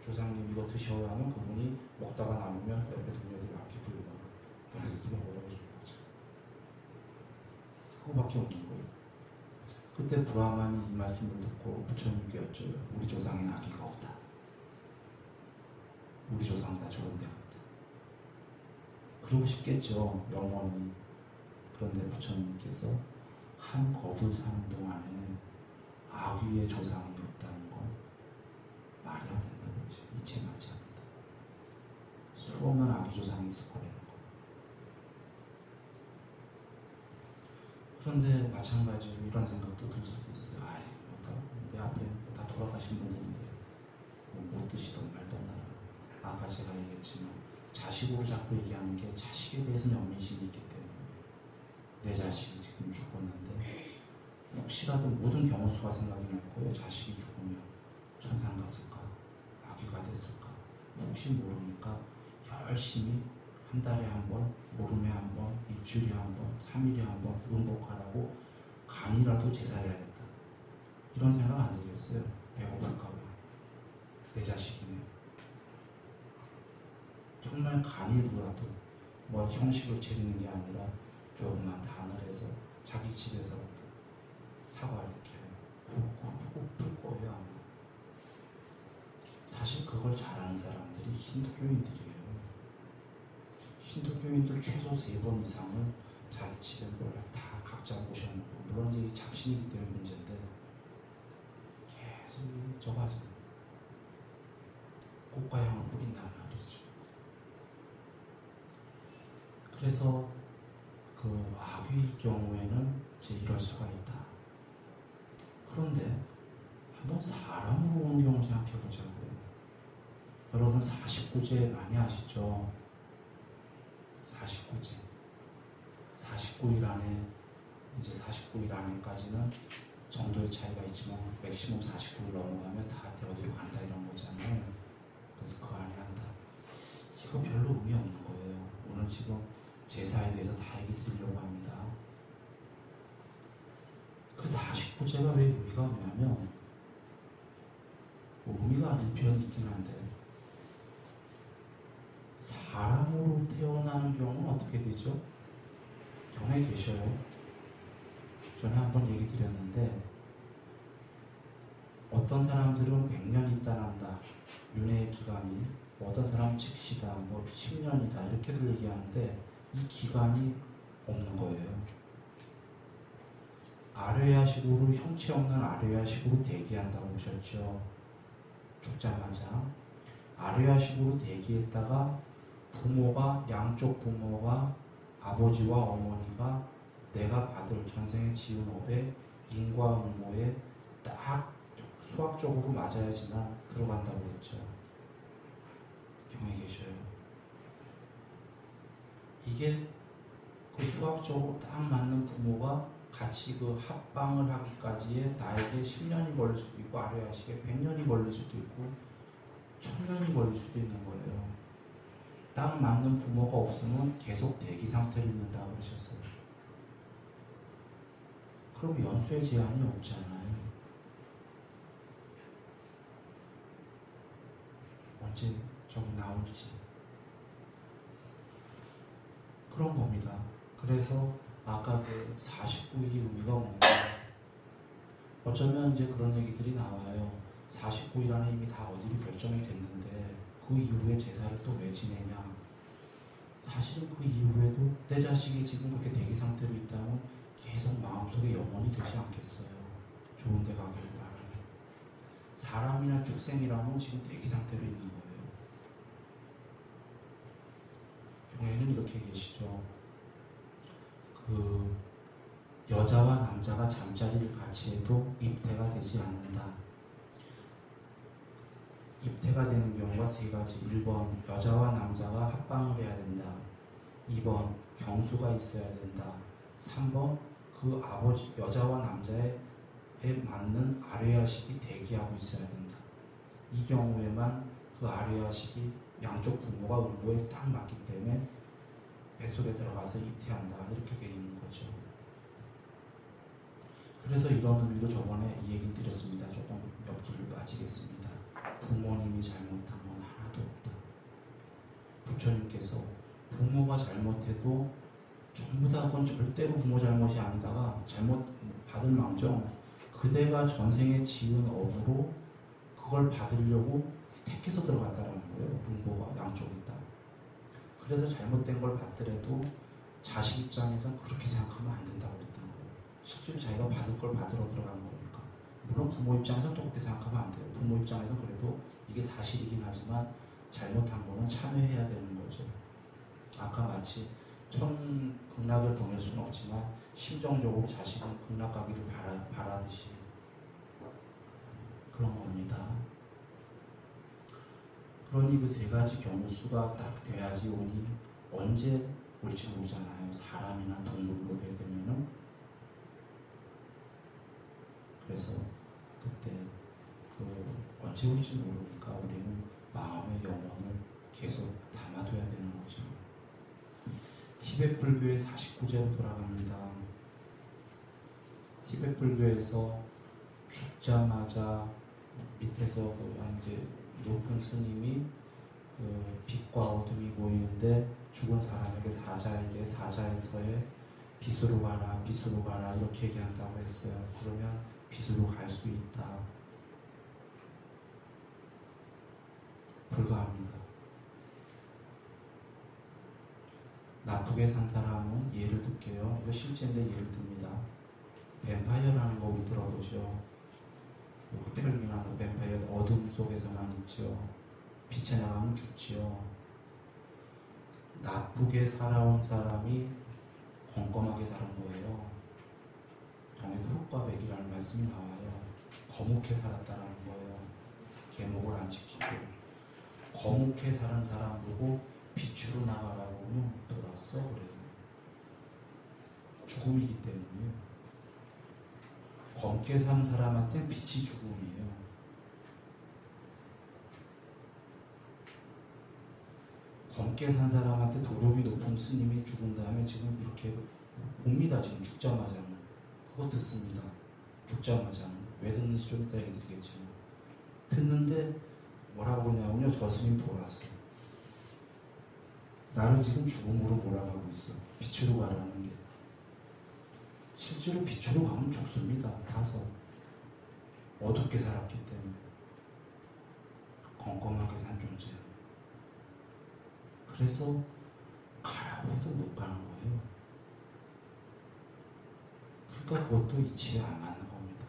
조상님 이거 드셔요 하면 그분이 먹다가 남으면 옆에 동료들이 아끼 부르다가 그래서 누가 뭐라고 그러는 거죠. 그거밖에 없는 거예요. 그때 브라만이 이 말씀을 듣고 부처님께 여쭤요. 우리 조상에는 아기가 없다. 우리 조상 다 좋은 데 갔다. 그러고 싶겠죠. 영원히. 그런데 부처님께서 한 거불 사는 동안에 위에 조상이 없다는 건 말이 안 된다는 거지. 이체 맞지 않는다. 수없는 아기 조상이 있을 거라는 거. 그런데 마찬가지로 이런 생각도 들 수도 있어요. 아이, 내 앞에 다 돌아가신 분들인데 못 드시던 말던 나라. 아까 제가 얘기했지만 자식으로 자꾸 얘기하는 게 자식에 대해서 연민심이 있기 때문에 내 자식이 지금 죽었는데 혹시라도 모든 경우수가 생각이 날 거예요. 자식이 죽으면 천상 갔을까? 아기가 됐을까? 혹시 모르니까 열심히 한 달에 한 번, 보름에 한 번, 일주일에 한 번, 3일에 한 번 응복하라고 간이라도 제사해야겠다. 이런 생각 안 들겠어요? 배고플까봐. 내 자식이네. 정말 간이로라도 뭐 형식을 차리는 게 아니라 조금만 단을 해서 자기 집에서 사과 이렇게 꼭 풀 거예요 아마. 사실 그걸 잘하는 사람들이 힌두교인들이에요. 힌두교인들 최소 3번 이상은 자기 집에 뭘 다 각자 모셔놓고, 물론 이제 잡신이기 때문에 문제인데 계속 저거 하잖아요. 꽃과 향을 뿌린단 말이죠. 그래서 그 아귀일 경우에는 이제 이럴 수가 있다. 그런데 한번 사람으로 오는 경우 생각해 보자고요. 여러분 49제 많이 아시죠? 49제. 49일 안에, 이제 49일 안에까지는 정도의 차이가 있지만 맥시멈 49일 넘어가면 다 어디로 간다 이런 거잖아요. 그래서 그 안에 한다. 이거 별로 의미 없는 거예요. 오늘 지금 제사에 대해서 다 얘기 드리려고 합니다. 그 49제가 왜 의미가 없냐면, 뭐 의미가 아닌 표현이 있긴 한데, 사람으로 태어나는 경우는 어떻게 되죠? 경에 계셔요. 전에 한번 얘기 드렸는데, 어떤 사람들은 100년 있다 난다, 윤회의 기간이, 어떤 사람은 즉시다, 뭐 10년이다 이렇게들 얘기하는데 이 기간이 없는 거예요. 아뢰야식으로, 형체 없는 아뢰야식으로 대기한다고 보셨죠. 죽자마자 아뢰야식으로 대기했다가 부모가, 양쪽 부모가, 아버지와 어머니가 내가 받을 전생에 지은 업에 인과 응모에 딱 수학적으로 맞아야지만 들어간다고 했죠. 경에 계셔요. 이게 그 수학적으로 딱 맞는 부모가 같이 그 합방을 하기까지에 나에게 10년이 걸릴 수도 있고, 아뢰야식에 100년이 걸릴 수도 있고 1000년이 걸릴 수도 있는 거예요. 딱 맞는 부모가 없으면 계속 대기 상태로 있는다 그러셨어요. 그럼 연수의 제한이 없잖아요. 언제 저기 나올지. 그런 겁니다. 그래서 아까 그 49일이 의미가 뭔가, 어쩌면 이제 그런 얘기들이 나와요. 49일 안에 이미 다 어디로 결정이 됐는데 그 이후에 제사를 또 왜 지내냐. 사실은 그 이후에도 내 자식이 지금 그렇게 대기 상태로 있다면 계속 마음속에 영원히 되지 않겠어요. 좋은 데 가기를 바라요. 사람이나 축생이라면 지금 대기 상태로 있는 거예요. 경에는 이렇게 계시죠. 그 여자와 남자가 잠자리를 같이 해도 입태가 되지 않는다. 입태가 되는 경우가 3가지. 1번 여자와 남자가 합방을 해야 된다. 2번 경수가 있어야 된다. 3번 그 아버지, 여자와 남자에 맞는 아뢰야식이 대기하고 있어야 된다. 이 경우에만 그 아뢰야식이 양쪽 부모가 응고에 딱 맞기 때문에 뱃속에 들어가서 입태한다. 이렇게 되어 있는 거죠. 그래서 이런 의미로 저번에 이 얘기 드렸습니다. 조금 옆길을 빠지겠습니다. 부모님이 잘못한 건 하나도 없다. 부처님께서 부모가 잘못해도 전부 다 그건 절대로 부모 잘못이 아니다가 잘못 받을 망정 그대가 전생에 지은 업으로 그걸 받으려고 택해서 들어갔다는 거예요. 부모가 양쪽이 있다. 그래서 잘못된 걸 받더라도 자식 입장에서 그렇게 생각하면 안 된다고 그랬던 거예요. 실제로 자기가 받을 걸 받으러 들어간 거니까 물론 부모 입장에서 또 그렇게 생각하면 안 돼요. 부모 입장에서 그래도 이게 사실이긴 하지만 잘못한 거는 참여해야 되는 거죠. 아까 마치 극락을 보낼 수는 없지만 심정적으로 자식이 극락 가기를 바라듯이 그런 겁니다. 그러니 그 세 가지 경우 수가 딱 돼야지 운이 언제 올지 모르잖아요. 사람이나 동물로 되게 되면은. 그래서 그때 언제 올지 모르니까 우리는 마음의 영혼을 계속 담아둬야 되는 거죠. 티베트 불교의 49제로 돌아갑니다. 티베트 불교에서 죽자마자 밑에서 이제 높은 스님이 빛과 어둠이 보이는데 죽은 사람에게 사자에게 사자에서의 빛으로 가라 빛으로 가라 이렇게 얘기한다고 했어요. 그러면 빛으로 갈 수 있다. 불가합니다. 나쁘게 산 사람은 예를 들게요. 이거 실제인데 예를 듭니다. 뱀파이어라는 거 우리 들어보죠. 흡혈귀나 뱀파이어 어둠 속에서만 있죠. 빛에 나가면 죽지요. 나쁘게 살아온 사람이 껌껌하게 사는 거예요. 정에도 흙과 백이라는 말씀이 나와요. 거묵게 살았다라는 거예요. 계목을 안 지키고. 거묵게 사는 사람 보고 빛으로 나가라고 하면 돌았어 그래요. 죽음이기 때문에요. 검게 사는 사람한테 빛이 죽음이에요. 검게 산 사람한테 도덕이 높은 스님이 죽은 다음에 지금 이렇게 봅니다. 지금 죽자마자는. 그거 듣습니다. 죽자마자는. 왜 듣는지 좀 이따 얘기 드리겠지만. 듣는데 뭐라고 하냐면요. 저 스님 돌았어. 나는 지금 죽음으로 몰아가고 있어. 빛으로 가라는 게. 실제로 빛으로 가면 죽습니다. 타서. 어둡게 살았기 때문에. 껌껌하게 산 존재. 그래서 가라고 해도 못 가는 거예요. 그러니까 그것도 이치에 안 맞는 겁니다.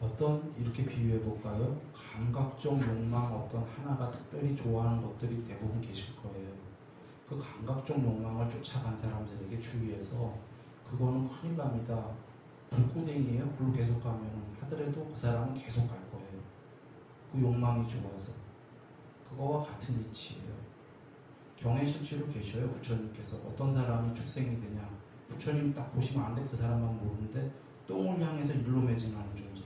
어떤 이렇게 비유해 볼까요? 감각적 욕망 어떤 하나가 특별히 좋아하는 것들이 대부분 계실 거예요. 그 감각적 욕망을 쫓아간 사람들에게 주위에서 그거는 큰일 납니다. 불구덩이에요. 불로 계속 가면 하더라도 그 사람은 계속 갈 거예요. 그 욕망이 좋아서. 그거와 같은 이치예요. 경에 실제로 계셔요. 부처님께서 어떤 사람이 출생이 되냐. 부처님 딱 보시면 안 돼. 그 사람만 모르는데 똥을 향해서 일로 매진하는 존재.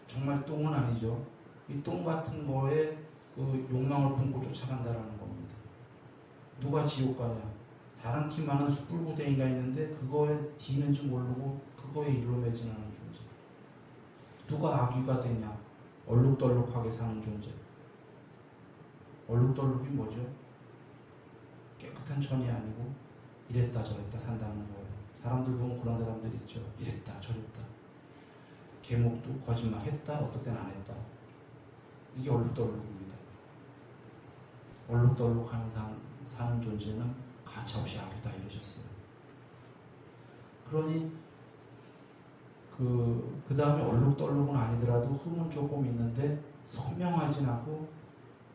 정말 똥은 아니죠. 이 똥 같은 거에 그 욕망을 품고 쫓아간다라는 겁니다. 누가 지옥 가냐? 사람 키 많은 숯불구덩이가 있는데 그거에 뒤는지 모르고 그거에 일로 매진하는 존재. 누가 악귀가 되냐? 얼룩덜룩하게 사는 존재. 얼룩덜룩이 뭐죠? 깨끗한 천이 아니고 이랬다 저랬다 산다는 거예요. 사람들 보면 그런 사람들 있죠. 이랬다 저랬다. 계목도 거짓말 했다 어떨 땐 안 했다. 이게 얼룩덜룩입니다. 얼룩덜룩하는 사는 존재는 가차없이 악이다 이러셨어요. 그러니 그 다음에 얼룩덜룩은 아니더라도 흠은 조금 있는데 선명하진 않고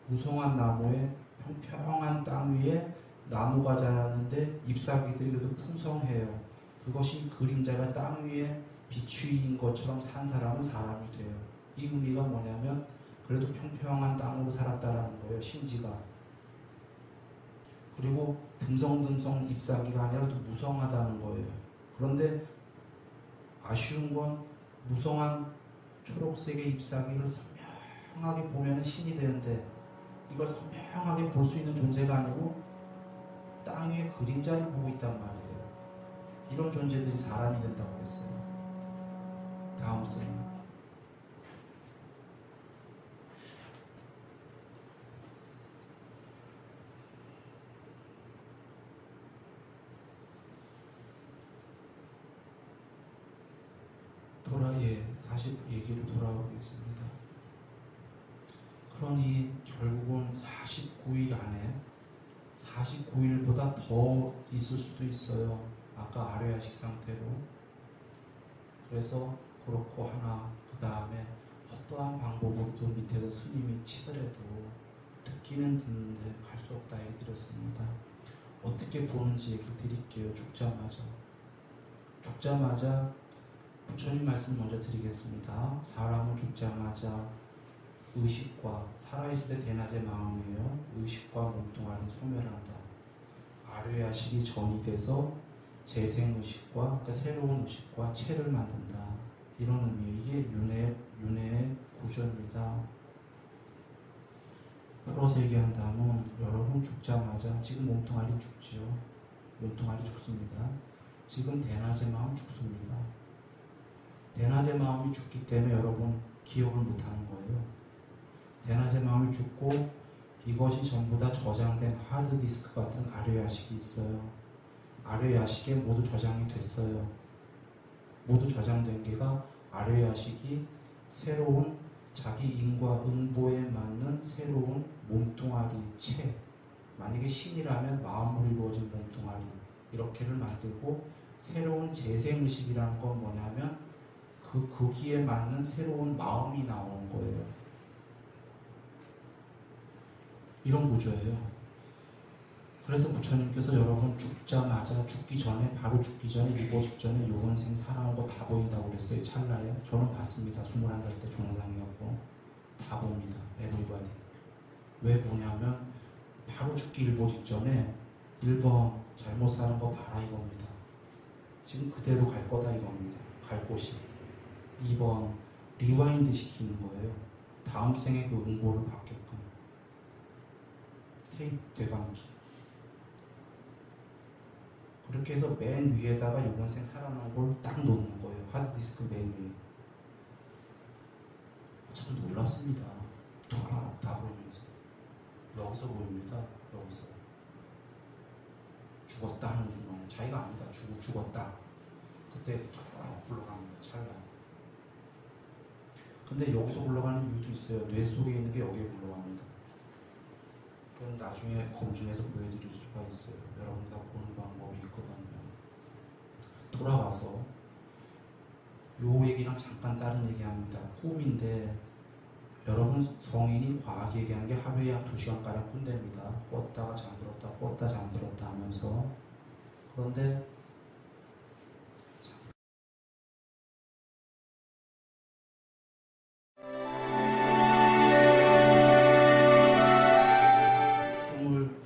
무성한 나무에 평평한 땅 위에 나무가 자라는데 잎사귀들이 그래도 풍성해요. 그것이 그림자가 땅 위에 비추인 것처럼 산 사람은 사람이 돼요. 이 의미가 뭐냐면 그래도 평평한 땅으로 살았다라는 거예요. 심지가. 그리고 듬성듬성 잎사귀가 아니라 또 무성하다는 거예요. 그런데 아쉬운 건 무성한 초록색의 잎사귀를 선명하게 보면 신이 되는데 이걸 선명하게 볼 수 있는 존재가 아니고 땅 위에 그림자를 보고 있단 말이에요. 이런 존재들이 사람이 된다고 했어요. 다음 생. 49일보다 더 있을 수도 있어요. 아까 아뢰야식 상태로. 그래서 그렇고 하나, 그 다음에 어떠한 방법으로 또 밑에서 스님이 치더라도 듣기는 듣는데 갈 수 없다 얘기 드렸습니다. 어떻게 보는지 얘기 드릴게요. 죽자마자 부처님 말씀 먼저 드리겠습니다. 사람은 죽자마자 의식과, 살아있을 때 대낮의 마음이에요. 의식과 몸뚱아리 소멸한다. 아뢰야식이 전이 돼서 재생의식과, 그러니까 새로운 의식과 체를 만든다. 이런 의미예요. 이게 윤회의 구조입니다. 풀어서 얘기한다면 여러분 죽자마자 지금 몸뚱아리 죽지요. 몸뚱아리 죽습니다. 지금 대낮의 마음 죽습니다. 대낮의 마음이 죽기 때문에 여러분 기억을 못하는 거예요. 대낮의 마음이 죽고 이것이 전부 다 저장된 하드디스크 같은 아뢰야식이 있어요. 아뢰야식에 모두 저장이 됐어요. 모두 저장된 게가 아뢰야식이 새로운 자기 인과 응보에 맞는 새로운 몸뚱아리, 체. 만약에 신이라면 마음으로 이루어진 몸뚱아리 이렇게를 만들고 새로운 재생의식이라는 건 뭐냐면 거기에 맞는 새로운 마음이 나오는 거예요. 이런 구조예요. 그래서 부처님께서 여러분 죽자마자 죽기 전에 바로 죽기 전에 일보 직전에 요원생 살아온 거 다 보인다고 그랬어요. 찰나에. 저는 봤습니다. 21살 때 종상이었고 다 봅니다. 에브리바디. 왜 보냐면 바로 죽기 일보 직전에 1번 잘못 사는 거 봐라 이겁니다. 지금 그대로 갈 거다 이겁니다. 갈 곳이. 2번 리와인드 시키는 거예요. 다음 생에 그 응보를 받게끔. 테이프 되감기. 그렇게 해서 맨 위에다가 요번생 살아난 걸 딱 놓는 거예요. 하드디스크 맨 위에. 참 놀랍습니다. 다 보이면서. 여기서 보입니다. 여기서. 죽었다 하는 순간에. 자기가 아니다. 죽었다. 그때 굴러갑니다. 찰나. 근데 여기서 굴러가는 이유도 있어요. 뇌 속에 있는 게 여기에 굴러갑니다. 그건 나중에 검증해서 보여드릴 수가 있어요. 여러분 다 보는 방법이 있거든요. 돌아와서 요 얘기랑 잠깐 다른 얘기합니다. 꿈인데 여러분 성인이 과하게 얘기하는 게 하루에 한 2시간가량 꾼답니다. 꿨다가 잠들었다 하면서. 그런데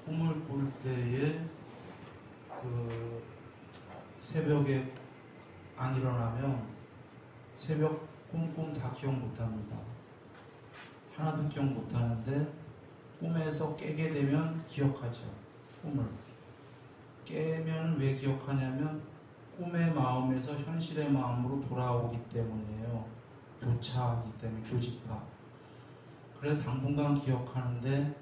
꿈을 꿀 때에 그 새벽에 안 일어나면 새벽 꿈 다 기억 못합니다. 하나도 기억 못하는데 꿈에서 깨게 되면 기억하죠. 꿈을 깨면 왜 기억하냐면 꿈의 마음에서 현실의 마음으로 돌아오기 때문이에요. 교차하기 때문에, 교집합. 그래서 당분간 기억하는데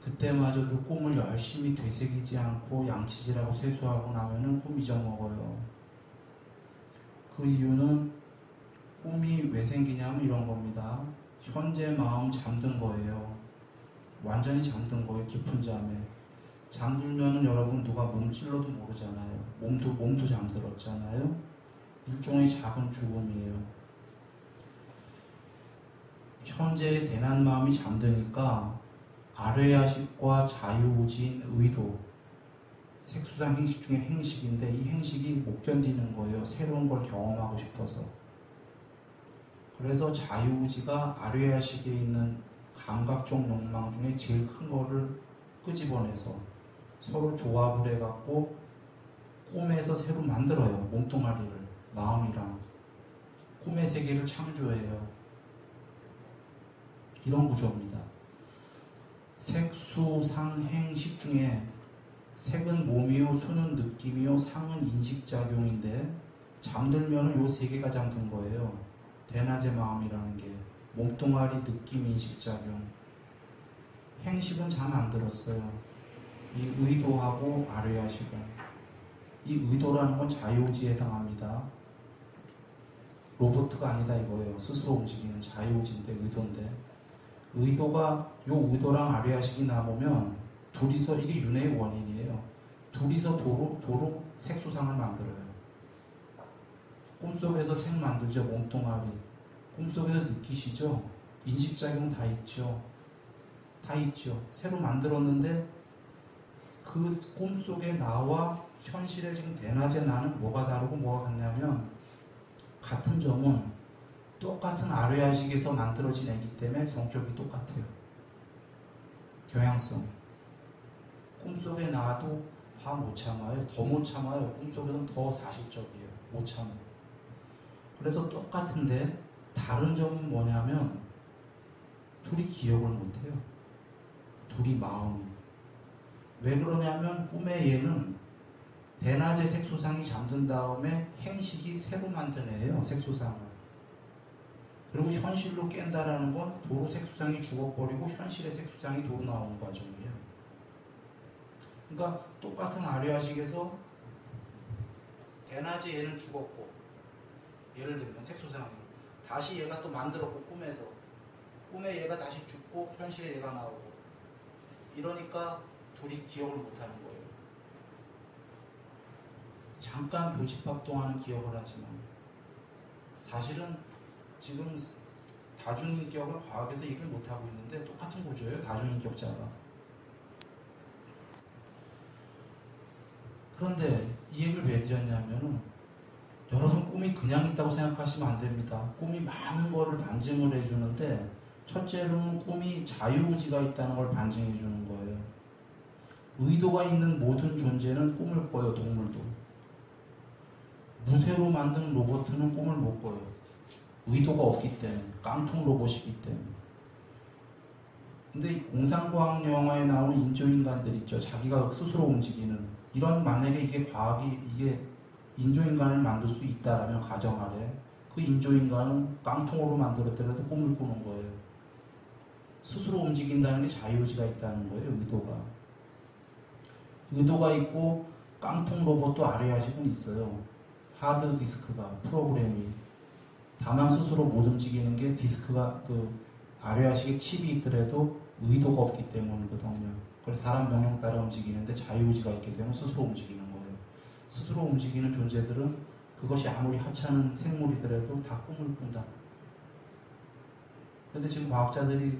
그때마저도 꿈을 열심히 되새기지 않고 양치질하고 세수하고 나면은 꿈 잊어먹어요. 그 이유는 꿈이 왜 생기냐면 이런 겁니다. 현재 마음 잠든 거예요. 완전히 잠든 거예요. 깊은 잠에. 잠들면은 여러분 누가 몸 찔러도 모르잖아요. 몸도 잠들었잖아요. 일종의 작은 죽음이에요. 현재의 대난 마음이 잠드니까 아뢰야식과 자유우진 의도, 색수상 행식 중에 행식인데 이 행식이 못 견디는 거예요. 새로운 걸 경험하고 싶어서. 그래서 자유우지가 아뢰야식에 있는 감각적 욕망 중에 제일 큰 거를 끄집어내서 서로 조합을 해갖고 꿈에서 새로 만들어요. 몸뚱아리를, 마음이랑 꿈의 세계를 창조해요. 이런 구조입니다. 색수상행식 중에 색은 몸이요, 수는 느낌이요, 상은 인식작용인데 잠들면 요 세 개가 잠든 거예요. 대낮의 마음이라는 게 몸뚱아리, 느낌, 인식작용. 행식은 잠 안 들었어요. 이 의도하고 아뢰야식은. 이 의도라는 건 자유의지에 해당합니다. 로봇가 아니다 이거예요. 스스로 움직이는 자유의지인데 의도인데. 의도가 요 의도랑 아뢰야식이 나오면 둘이서 이게 윤회의 원인이에요. 여기서 도로 색소상을 만들어요. 꿈속에서 색 만들죠. 몸뚱아리. 꿈속에서 느끼시죠? 인식작용 다 있죠. 다 있죠. 새로 만들었는데 그 꿈속에 나와 현실에 지금 대낮에 나는 뭐가 다르고 뭐가 같냐면 같은 점은 똑같은 아래아식에서 만들어진 애기 때문에 성격이 똑같아요. 경향성. 꿈속에 나와도 다 못 참아요. 더 못 참아요. 꿈속에는 더 사실적이에요. 못 참아. 그래서 똑같은데 다른 점은 뭐냐면 둘이 기억을 못해요. 둘이 마음이. 왜 그러냐면 꿈의 얘는 대낮에 색소상이 잠든 다음에 행식이 새로 만든 애예요. 색소상을. 그리고 현실로 깬다라는 건 도로 색소상이 죽어버리고 현실의 색소상이 도로 나오는 과정이에요. 그러니까 똑같은 아류아식에서 대낮에 얘는 죽었고, 예를 들면 색소상이 다시 얘가 또 만들었고 꿈에 얘가 다시 죽고 현실에 얘가 나오고, 이러니까 둘이 기억을 못하는 거예요. 잠깐 교집합동하는 기억을 하지만 사실은 지금 다중인격을 과학에서 얘기를 못하고 있는데 똑같은 구조예요. 다중인격자가. 그런데 이 얘기를 왜 드렸냐면은 여러분 꿈이 그냥 있다고 생각하시면 안 됩니다. 꿈이 많은 거를 반증을 해주는데 첫째로는 꿈이 자유의지가 있다는 걸 반증해 주는 거예요. 의도가 있는 모든 존재는 꿈을 꿔요. 동물도. 무쇠로 만든 로봇은 꿈을 못 꿔요. 의도가 없기 때문에. 깡통 로봇이기 때문에. 근데 공상과학 영화에 나오는 인조인간들 있죠. 자기가 스스로 움직이는. 이런 만약에 이게 과학이 이게 인조인간을 만들 수 있다라면 가정하래. 그 인조인간은 깡통으로 만들었더라도 꿈을 꾸는 거예요. 스스로 움직인다는 게 자유의지가 있다는 거예요. 의도가 있고 깡통 로봇도 아래아식은 있어요. 하드 디스크가 프로그램이. 다만 스스로 못 움직이는 게 디스크가 그 아래아식에 칩이 있더라도 의도가 없기 때문이거든요. 그래서 사람 명령 따라 움직이는데 자유의지가 있기 때문에 스스로 움직이는 거예요. 스스로 움직이는 존재들은 그것이 아무리 하찮은 생물이더라도 다 꿈을 꾼다. 근데 지금 과학자들이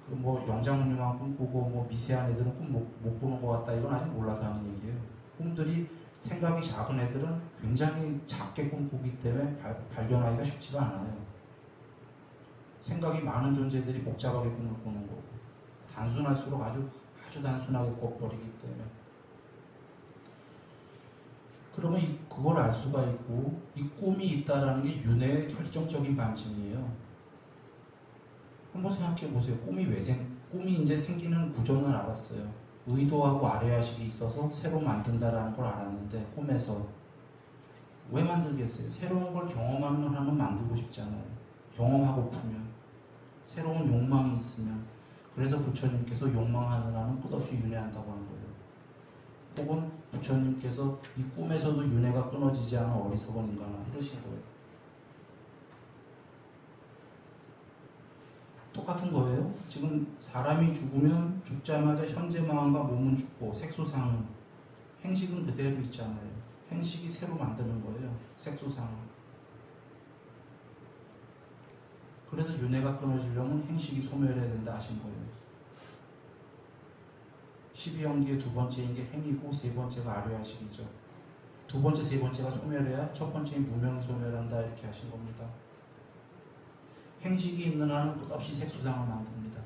그 뭐 영장류만 꿈꾸고 뭐 미세한 애들은 꿈 못 꾸는 것 같다. 이건 아직 몰라서 하는 얘기예요. 꿈들이 생각이 작은 애들은 굉장히 작게 꿈꾸기 때문에 발견하기가 쉽지가 않아요. 생각이 많은 존재들이 복잡하게 꿈을 꾸는 거고 단순할수록 아주 단순하게 꿔버리기 때문에. 그러면 그걸 알 수가 있고 이 꿈이 있다라는 게 윤회의 결정적인 반증이에요. 한번 생각해 보세요. 꿈이 이제 생기는 구조는 알았어요. 의도하고 아래아식이 있어서 새로 만든다라는 걸 알았는데 꿈에서 왜 만들겠어요? 새로운 걸 경험하는 사람은 만들고 싶잖아요. 경험하고프면 새로운 욕망이 있으면. 그래서 부처님께서 욕망하는 한은 끝없이 윤회한다고 한 거예요. 혹은 부처님께서 이 꿈에서도 윤회가 끊어지지 않은 어리석은 인간아 이러신 거예요. 똑같은 거예요. 지금 사람이 죽으면 죽자마자 현재 마음과 몸은 죽고 색소상은 행식은 그대로 있잖아요. 행식이 새로 만드는 거예요. 색소상을. 그래서 윤회가 끊어지려면 행식이 소멸해야 된다 하신 거예요. 12연기의 두 번째인 게 행이고 세 번째가 아류아식이죠. 두 번째, 세 번째가 소멸해야 첫 번째인 무명이 소멸한다 이렇게 하신 겁니다. 행식이 있는 한은 끝없이 색소상을 만듭니다.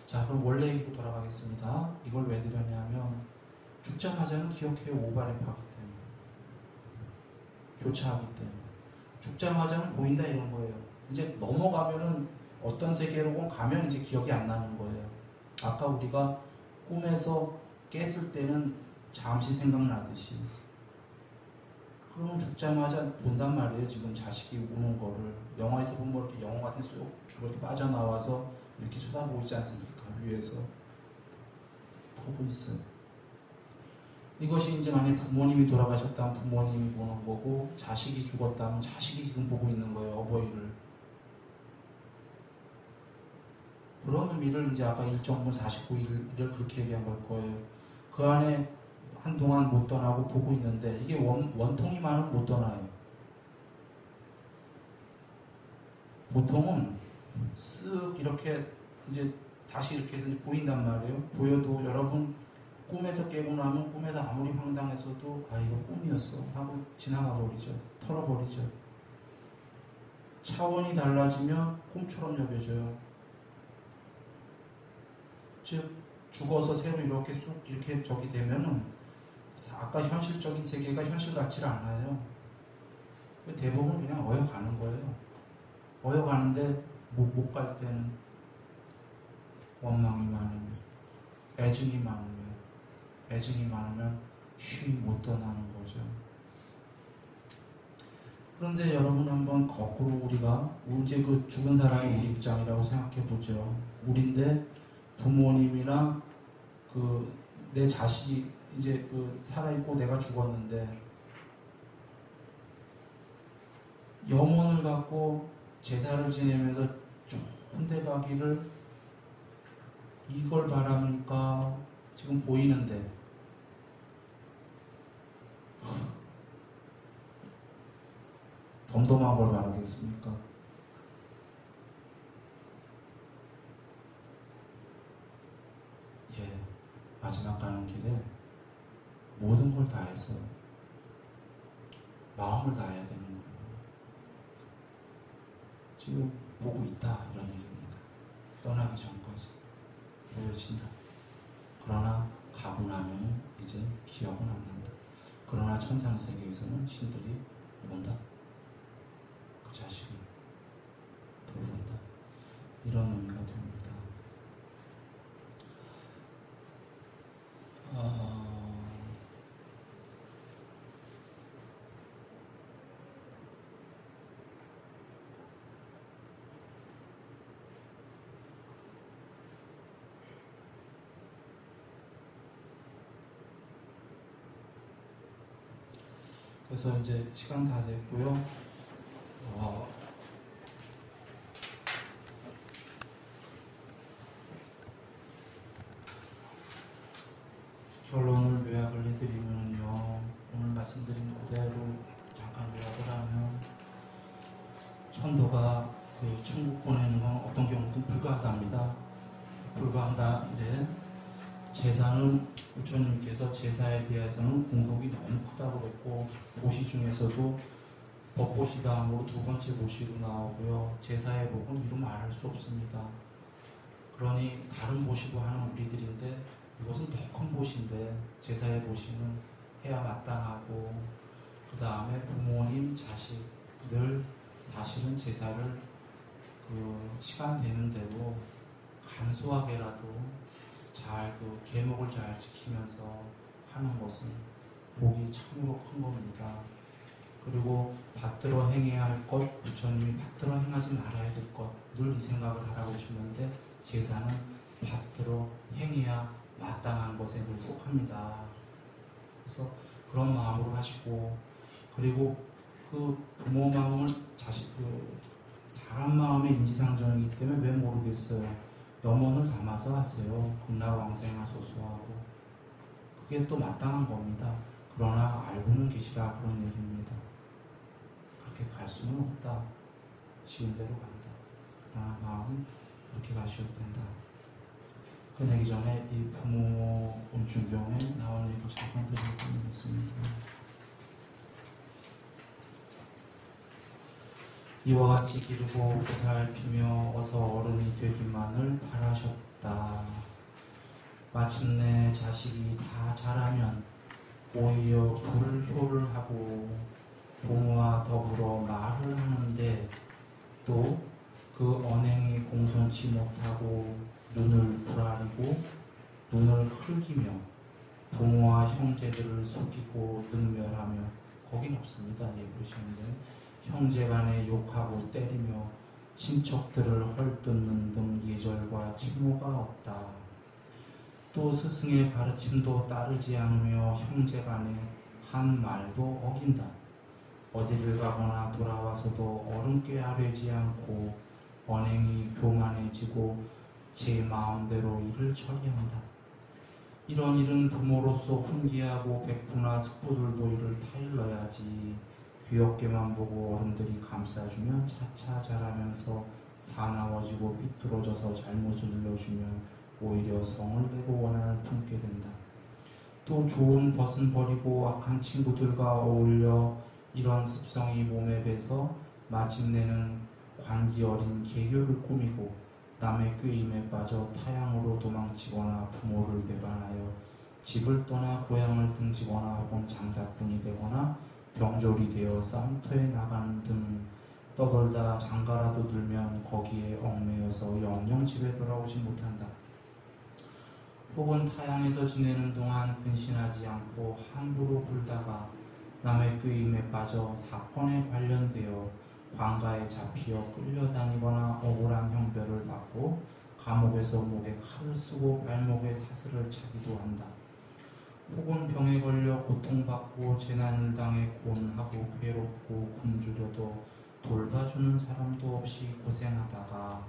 자, 그럼 원래 얘기로 돌아가겠습니다. 이걸 왜 드렸냐면 죽자마자는 기억해요. 오바랩하기 때문에. 교차하기 때문에. 죽자마자는 보인다 이런 거예요. 이제 넘어가면은 어떤 세계로 가면 이제 기억이 안 나는 거예요. 아까 우리가 꿈에서 깼을 때는 잠시 생각나듯이. 그러면 죽자마자 본단 말이에요. 지금 자식이 우는 거를. 영화에서 보면 뭐 이렇게 영화 같은 쏙 이렇게 빠져나와서 이렇게 쳐다보고 있지 않습니까? 위에서. 보고 있어요. 이것이 이제 만약에 부모님이 돌아가셨다면 부모님이 보는 거고, 자식이 죽었다면 자식이 지금 보고 있는 거예요. 어버이를. 그런 의미를 이제 아까 1.49를 그렇게 얘기한 걸 거예요. 그 안에 한동안 못 떠나고 보고 있는데 이게 원통이 많으면 못 떠나요. 보통은 쓱 이렇게 이제 다시 이렇게 해서 보인단 말이에요. 보여도 여러분 꿈에서 깨고 나면 꿈에서 아무리 황당해서도 아 이거 꿈이었어 하고 지나가 버리죠. 털어버리죠. 차원이 달라지면 꿈처럼 여겨져요. 즉 죽어서 새로 이렇게 쑥 이렇게 저기 되면은 아까 현실적인 세계가 현실 같지 않아요. 대부분 그냥 어여가는 거예요. 어여가는데 못 갈 때는 원망이 많으면, 애증이 많으면 쉬 못 떠나는 거죠. 그런데 여러분 한번 거꾸로 우리가 이제 그 죽은 사람이 우리 입장이라고 생각해 보죠. 우리인데 부모님이나 그 내 자식이 이제 그 살아있고 내가 죽었는데 영혼을 갖고 제사를 지내면서 좋은 데 가기를 이걸 바랍니까? 지금 보이는데 덤덤한 걸 바라겠습니까? 예, 마지막 가는 길에 모든 걸 다해서 마음을 다해야 되는 거예요. 지금 보고 있다 이런 얘기입니다. 떠나기 전까지 보여진다. 그러나 가고 나면 이제 기억은 안 난다. 그러나 천상세계에서는 신들이 온다. 그 자식을 돌본다. 이런 의미가 됩니다. 그래서 이제 시간 다 됐고요. 결론을 요약을 해드리면요. 오늘 말씀드린 그대로 잠깐 요약을 하면 천도가 그 천국 보내는 건 어떤 경우든 불가하답니다. 불가하다. 이제 제사는 부처님께서 제사에 대해서는 공덕이 너무 크다고 그랬고 보시 중에서도 법보시 다음으로 두 번째 보시로 나오고요. 제사의 복은 이루 말할 수 없습니다. 그러니 다른 보시도 하는 우리들인데 이것은 더 큰 보시인데 제사의 보시는 해야 마땅하고 그 다음에 부모님, 자식 늘 사실은 제사를 그 시간 되는 대로 간소하게라도 잘 그 계목을 잘 지키면서 하는 것은 복이 참으로 큰 겁니다. 그리고 받들어 행해야 할 것, 부처님이 받들어 행하지 말아야 될 것, 늘 이 생각을 하라고 주는데 제사는 받들어 행해야 마땅한 것에 늘 속합니다. 그래서 그런 마음으로 하시고, 그리고 그 부모 마음을 자식, 그 사람 마음의 인지상정이기 때문에 왜 모르겠어요. 염원을 담아서 하세요. 극락왕생하소서 하고. 그게 또 마땅한 겁니다. 그러나 알고는 계시라 그런 얘기입니다. 그렇게 갈 수는 없다. 지은 대로 간다. 그러나 마음은 그렇게 가셔도 된다. 끝내기 전에 이 부모 곤충병에 나온 얘기 잠깐 드리고 있습니다. 이와 같이 기르고 보살피며 어서 어른이 되기만을 바라셨다. 마침내 자식이 다 자라면 오히려 불효를 하고 부모와 더불어 말을 하는데 또 그 언행이 공손치 못하고 눈을 부라리고 눈을 흘기며 부모와 형제들을 속이고 능멸하며 거긴 없습니다. 예, 보시는데 형제 간에 욕하고 때리며 친척들을 헐뜯는 등 예절과 직무가 없다. 또 스승의 가르침도 따르지 않으며 형제 간에 한 말도 어긴다. 어디를 가거나 돌아와서도 어른 꾀하려지 않고 언행이 교만해지고 제 마음대로 일을 처리한다. 이런 일은 부모로서 훈계하고 백부나 숙부들도 이를 타일러야지. 귀엽게만 보고 어른들이 감싸주면 차차 자라면서 사나워지고 삐뚤어져서 잘못을 일러주면 오히려 성을 내고 원한을 품게 된다. 또 좋은 벗은 버리고 악한 친구들과 어울려 이런 습성이 몸에 배서 마침내는 관기 어린 개교를 꾸미고 남의 꾀임에 빠져 타향으로 도망치거나 부모를 배반하여 집을 떠나 고향을 등지거나 혹은 장사꾼이 되거나 병졸이 되어 쌈터에 나가는 등 떠돌다 장가라도 들면 거기에 얽매여서 영영 집에 돌아오지 못한다. 혹은 타향에서 지내는 동안 근신하지 않고 함부로 굴다가 남의 꾀임에 빠져 사건에 관련되어 관가에 잡히어 끌려다니거나 억울한 형벌을 받고 감옥에서 목에 칼을 쓰고 발목에 사슬을 차기도 한다. 혹은 병에 걸려 고통받고 재난을 당해 곤하고 괴롭고 굶주려도 돌봐주는 사람도 없이 고생하다가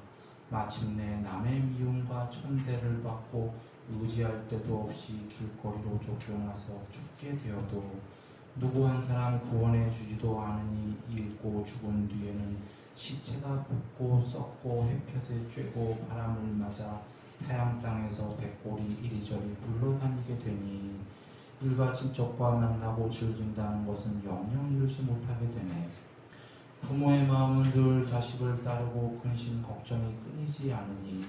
마침내 남의 미움과 천대를 받고 의지할 데도 없이 길거리로 쫓겨나서 죽게 되어도 누구 한 사람 구원해 주지도 않으니 읽고 죽은 뒤에는 시체가 붓고 썩고 햇볕에 쬐고 바람을 맞아 타양 땅에서 백골이 이리저리 굴러다니게 되니 일가 친척과 만나고 즐긴다는 것은 영영 이루지 못하게 되네. 부모의 마음은 늘 자식을 따르고 근심 걱정이 끊이지 않으니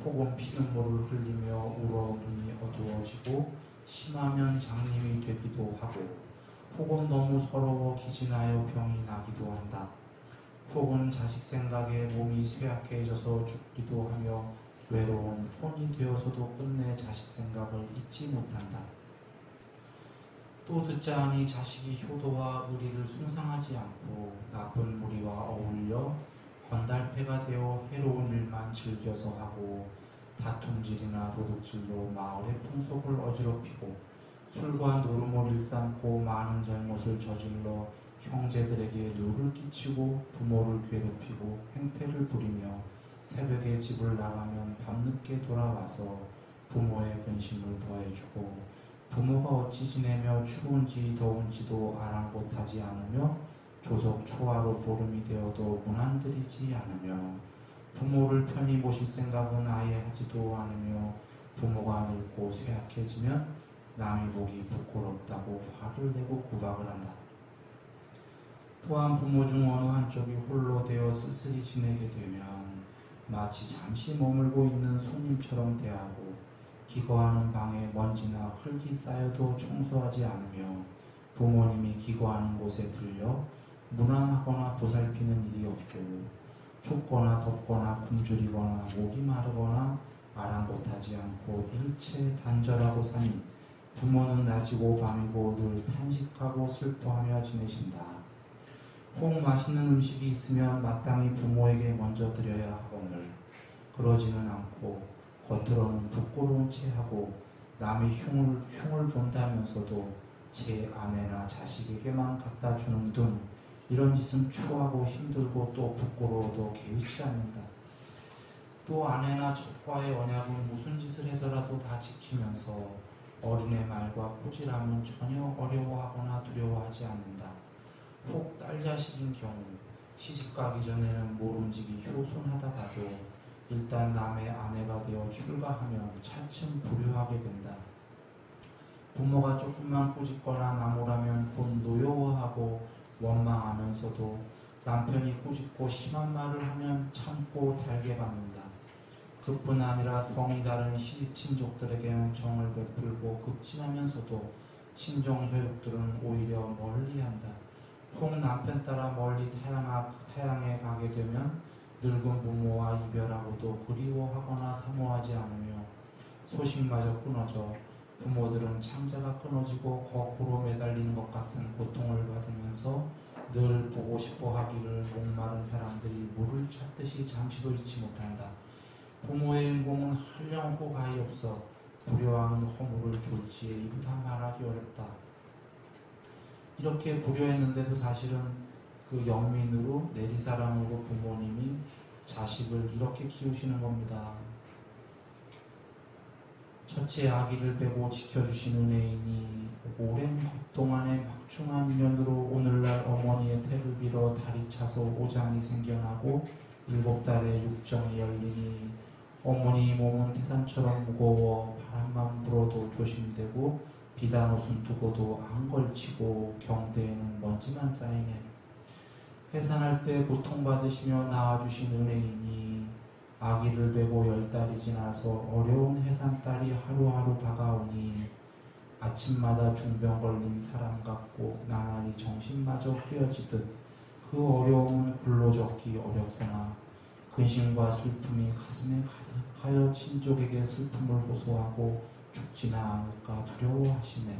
혹은 피눈물을 흘리며 울어 눈이 어두워지고 심하면 장님이 되기도 하고 혹은 너무 서러워 기진하여 병이 나기도 한다. 혹은 자식 생각에 몸이 쇠약해져서 죽기도 하며 외로운 혼이 되어서도 끝내 자식 생각을 잊지 못한다. 또 듣자하니 자식이 효도와 의리를 숭상하지 않고 나쁜 무리와 어울려 건달패가 되어 해로운 일만 즐겨서 하고 다툼질이나 도둑질로 마을의 풍속을 어지럽히고 술과 노름을 일삼고 많은 잘못을 저질러 형제들에게 누를 끼치고 부모를 괴롭히고 행패를 부리며 새벽에 집을 나가면 밤늦게 돌아와서 부모의 근심을 더해주고 부모가 어찌 지내며 추운지 더운지도 아랑곳하지 않으며 조속 초하루 보름이 되어도 문안드리지 않으며 부모를 편히 모실 생각은 아예 하지도 않으며 부모가 늙고 쇠약해지면 남이 보기 부끄럽다고 화를 내고 구박을 한다. 또한 부모 중 어느 한쪽이 홀로 되어 쓸쓸히 지내게 되면 마치 잠시 머물고 있는 손님처럼 대하고 기거하는 방에 먼지나 흙이 쌓여도 청소하지 않으며 부모님이 기거하는 곳에 들려 문안하거나 보살피는 일이 없고 춥거나 덥거나 굶주리거나 목이 마르거나 아랑곳하지 않고 일체 단절하고 사니 부모는 낮이고 밤이고 늘 탄식하고 슬퍼하며 지내신다. 혹 맛있는 음식이 있으면 마땅히 부모에게 먼저 드려야 하거늘 그러지는 않고 겉으로는 부끄러운 채 하고 남이 흉을 본다면서도 제 아내나 자식에게만 갖다 주는 등 이런 짓은 추하고 힘들고 또 부끄러워도 개의치 않는다. 또 아내나 첩과의 언약은 무슨 짓을 해서라도 다 지키면서 어른의 말과 꾸지람은 전혀 어려워하거나 두려워하지 않는다. 혹 딸 자식인 경우 시집가기 전에는 모름지기 효손하다가도 일단 남의 아내가 되어 출가하면 차츰 불효하게 된다. 부모가 조금만 꾸짖거나 나무라면 곧 노여워하고 원망하면서도 남편이 꾸짖고 심한 말을 하면 참고 달게 받는다. 그뿐 아니라 성이 다른 시집 친족들에게는 정을 베풀고 급진하면서도 친정 혈육들은 오히려 멀리한다. 혹 남편 따라 멀리 타향에 가게 되면 늙은 부모와 이별하고도 그리워하거나 사모하지 않으며 소식마저 끊어져 부모들은 창자가 끊어지고 거꾸로 매달리는 것 같은 고통을 받으면서 늘 보고 싶어 하기를 목마른 사람들이 물을 찾듯이 잠시도 잊지 못한다. 부모의 은공은 한량없고 가히 없어 불효하는 허물을 졸지에 이루다 말하기 어렵다. 이렇게 불효했는데도 사실은 그 영민으로 내리사랑으로 부모님이 자식을 이렇게 키우시는 겁니다. 첫째 아기를 빼고 지켜주신 은혜이니 오랜 것 동안의 막중한 인연으로 오늘날 어머니의 태를 빌어 다리 차서 오장이 생겨나고 7달의 육정이 열리니 어머니 몸은 태산처럼 무거워 바람만 불어도 조심되고 비단 옷은 두고도 안 걸치고 경대에는 먼지만 쌓이네. 해산할 때 고통받으시며 낳아주신 은혜이니 아기를 베고 10달이 지나서 어려운 해산달이 하루하루 다가오니 아침마다 중병 걸린 사람 같고 나날이 정신마저 흐려지듯 그 어려움은 글로 적기 어렵구나. 근심과 슬픔이 가슴에 가득하여 친족에게 슬픔을 호소하고 죽지나 않을까 두려워하시네.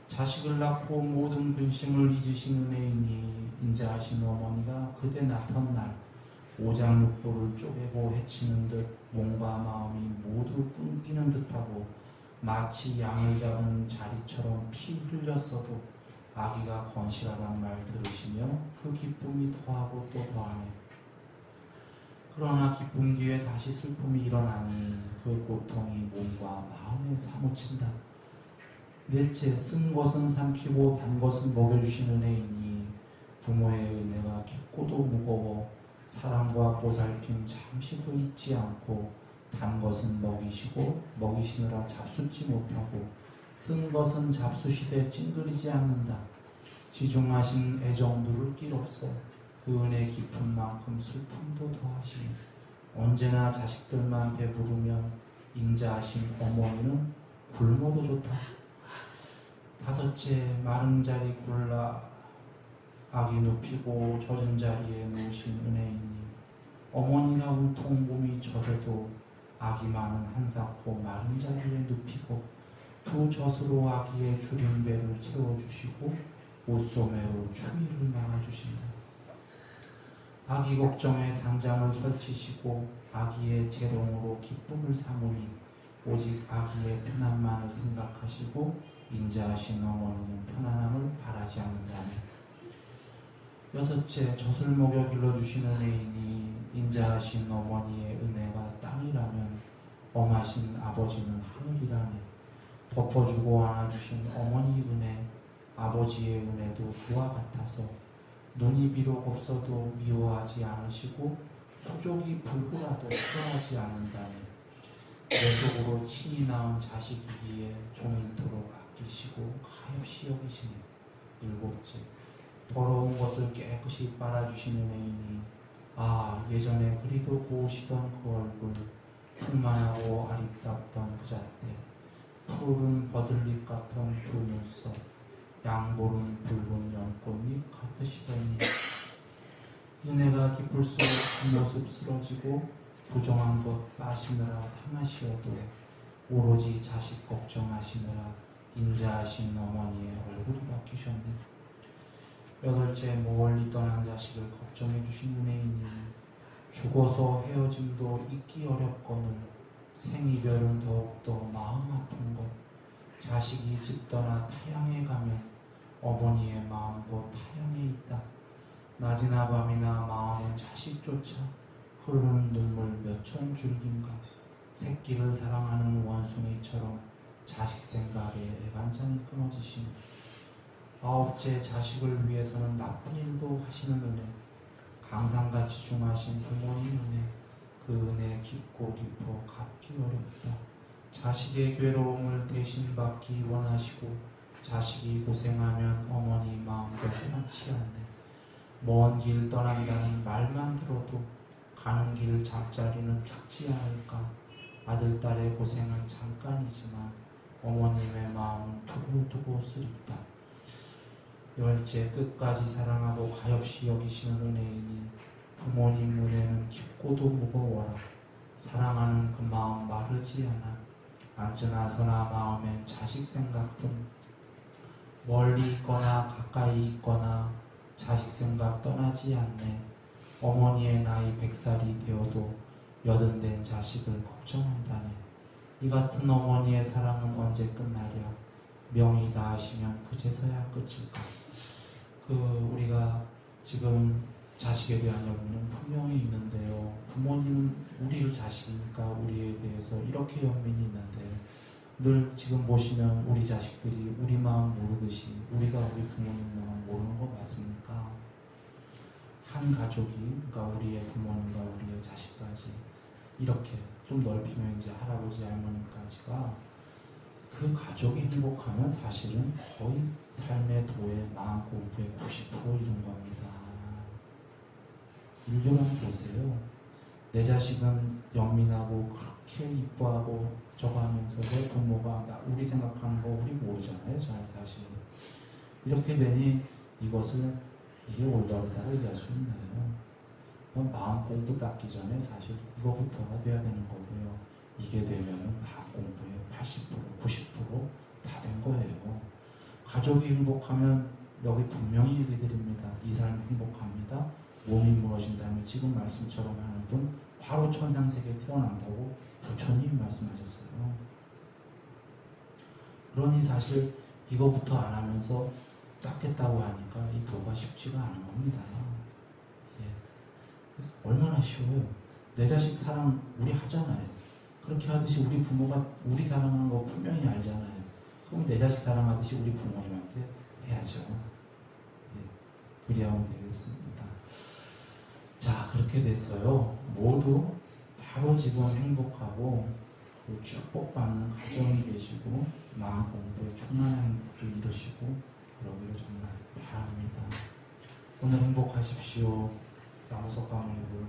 자식을 낳고 모든 근심을 잊으신 은혜이니 인자하신 어머니가 그대 낳던 날 오장육부를 쪼개고 해치는 듯 몸과 마음이 모두 끊기는 듯하고 마치 양을 잡은 자리처럼 피 흘렸어도 아기가 건실하단 말 들으시며 그 기쁨이 더하고 또 더하네. 그러나 기쁨 뒤에 다시 슬픔이 일어나니 그 고통이 몸과 마음에 사무친다. 넷째, 쓴 것은 삼키고 단 것은 먹여주신 은혜이니 부모의 은혜가 깊고도 무거워 사랑과 보살핌 잠시도 잊지 않고 단 것은 먹이시고 먹이시느라 잡숫지 못하고 쓴 것은 잡수시되 찡그리지 않는다. 지중하신 애정 누를 길 없어 그 은혜 깊은 만큼 슬픔도 더하시니 언제나 자식들만 배부르면 인자하신 어머니는 굶어도 좋다. 다섯째, 마른 자리 골라 아기 눕히고 젖은 자리에 누우신 은혜이니 어머니가 온통 몸이 젖어도 아기만은 한사코 마른 자리에 눕히고 두 젖으로 아기의 주림배를 채워주시고 옷소매로 추위를 막아주신다. 아기 걱정에 단장을 설치시고 아기의 재롱으로 기쁨을 삼으니 오직 아기의 편안만을 생각하시고 인자하신 어머니는 편안함을 바라지 않는다네. 여섯째, 젖을 먹여 길러주신 은혜이니 인자하신 어머니의 은혜가 땅이라면 엄하신 아버지는 하늘이라네. 덮어주고 안아주신 어머니 은혜, 아버지의 은혜도 그와 같아서 눈이 비록 없어도 미워하지 않으시고 수족이 불구라도 싫어하지 않는다네. 내 속으로 친히 낳은 자식이기에 종일토록 아끼시고 가엾이 여기시네. 일곱째, 더러운 것을 깨끗이 빨아주시는 은혜이니 예전에 그리도 고우시던 그 얼굴, 풍만하고 아리답던 그 잣대, 푸른 버들잎 같은 두 눈썹, 양보른 붉은 연꽃잎 같으시더니 은혜가 깊을수록 그 모습 쓰러지고 부정한 것 빠시느라 상하시어도 오로지 자식 걱정하시느라 인자하신 어머니의 얼굴이 바뀌셨네. 여덟째, 멀리 떠난 자식을 걱정해 주신 은혜이니 죽어서 헤어짐도 잊기 어렵거늘 생이별은 더욱더 마음 아픈 것. 자식이 집 떠나 타향에 가면 어머니의 마음도 타향에 있다. 낮이나 밤이나 마음은 자식조차 흐르는 눈물 몇천 줄기인가. 새끼를 사랑하는 원숭이처럼 자식 생각에 애간장이 끊어지시니 아홉째, 자식을 위해서는 나쁜 일도 하시는 은혜, 강산같이 중하신 부모님 은혜, 그 은혜 깊고 깊어 갚기 어렵다. 자식의 괴로움을 대신 받기 원하시고 자식이 고생하면 어머니 마음도 편치 않네. 먼 길 떠난다는 말만 들어도 가는 길 잠자리는 죽지 않을까. 아들, 딸의 고생은 잠깐이지만 어머님의 마음은 두고두고 쓰립다. 열째, 끝까지 사랑하고 가엾이 여기시는 은혜이니 부모님 은혜는 깊고도 무거워라. 사랑하는 그 마음 마르지 않아. 앉으나 서나 마음엔 자식 생각뿐. 멀리 있거나 가까이 있거나 자식 생각 떠나지 않네. 어머니의 나이 100살이 되어도 여든된 자식을 걱정한다네. 이 같은 어머니의 사랑은 언제 끝나랴. 명이 다하시면 그제서야 끝일까. 우리가 지금 자식에 대한 연민은 분명히 있는데요. 부모님은 우리를 자식이니까 우리에 대해서 이렇게 연민이 있는데 늘 지금 보시면 우리 자식들이 우리 마음 모르듯이 우리가 우리 부모님 마음 모르는 거 맞습니까? 한 가족이, 그러니까 우리의 부모님과 우리의 자식까지 이렇게 좀 넓히면 이제 할아버지 할머니까지가 그 가족이 행복하면 사실은 거의 삶의 도의 마음 공부의 90% 이룬 겁니다. 인류를 한번 보세요. 내 자식은 영민하고 그렇게 이뻐하고 저거 하면서 내 부모가 우리 생각하는 거 우리 모르잖아요. 잘 사실. 이렇게 되니 이게 올바르다고 얘기할 수 있나요? 마음 공부 닦기 전에 사실 이거부터가 돼야 되는 거고요. 이게 되면은 마음 공부의 80%, 90%다 된 거예요. 가족이 행복하면 여기 분명히 얘기 드립니다. 이 사람 행복합니다. 몸이 무너진다면 지금 말씀처럼 하는 분 바로 천상세계에 태어난다고 부처님이 말씀하셨어요. 그러니 사실 이거부터 안 하면서 닦겠다고 하니까 이 도가 쉽지가 않은 겁니다. 예. 그래서 얼마나 쉬워요. 내 자식 사랑 우리 하잖아요. 그렇게 하듯이 우리 부모가 우리 사랑하는 거 분명히 알잖아요. 그럼 내 자식 사랑하듯이 우리 부모님한테 해야죠. 예. 그리하면 되겠습니다. 자, 그렇게 돼서요. 모두 바로 지금 행복하고 축복받는 가정이 계시고 마음 공부에 충만한 행복을 이루시고 그러기를 정말 바랍니다. 오늘 행복하십시오. 양석 강의를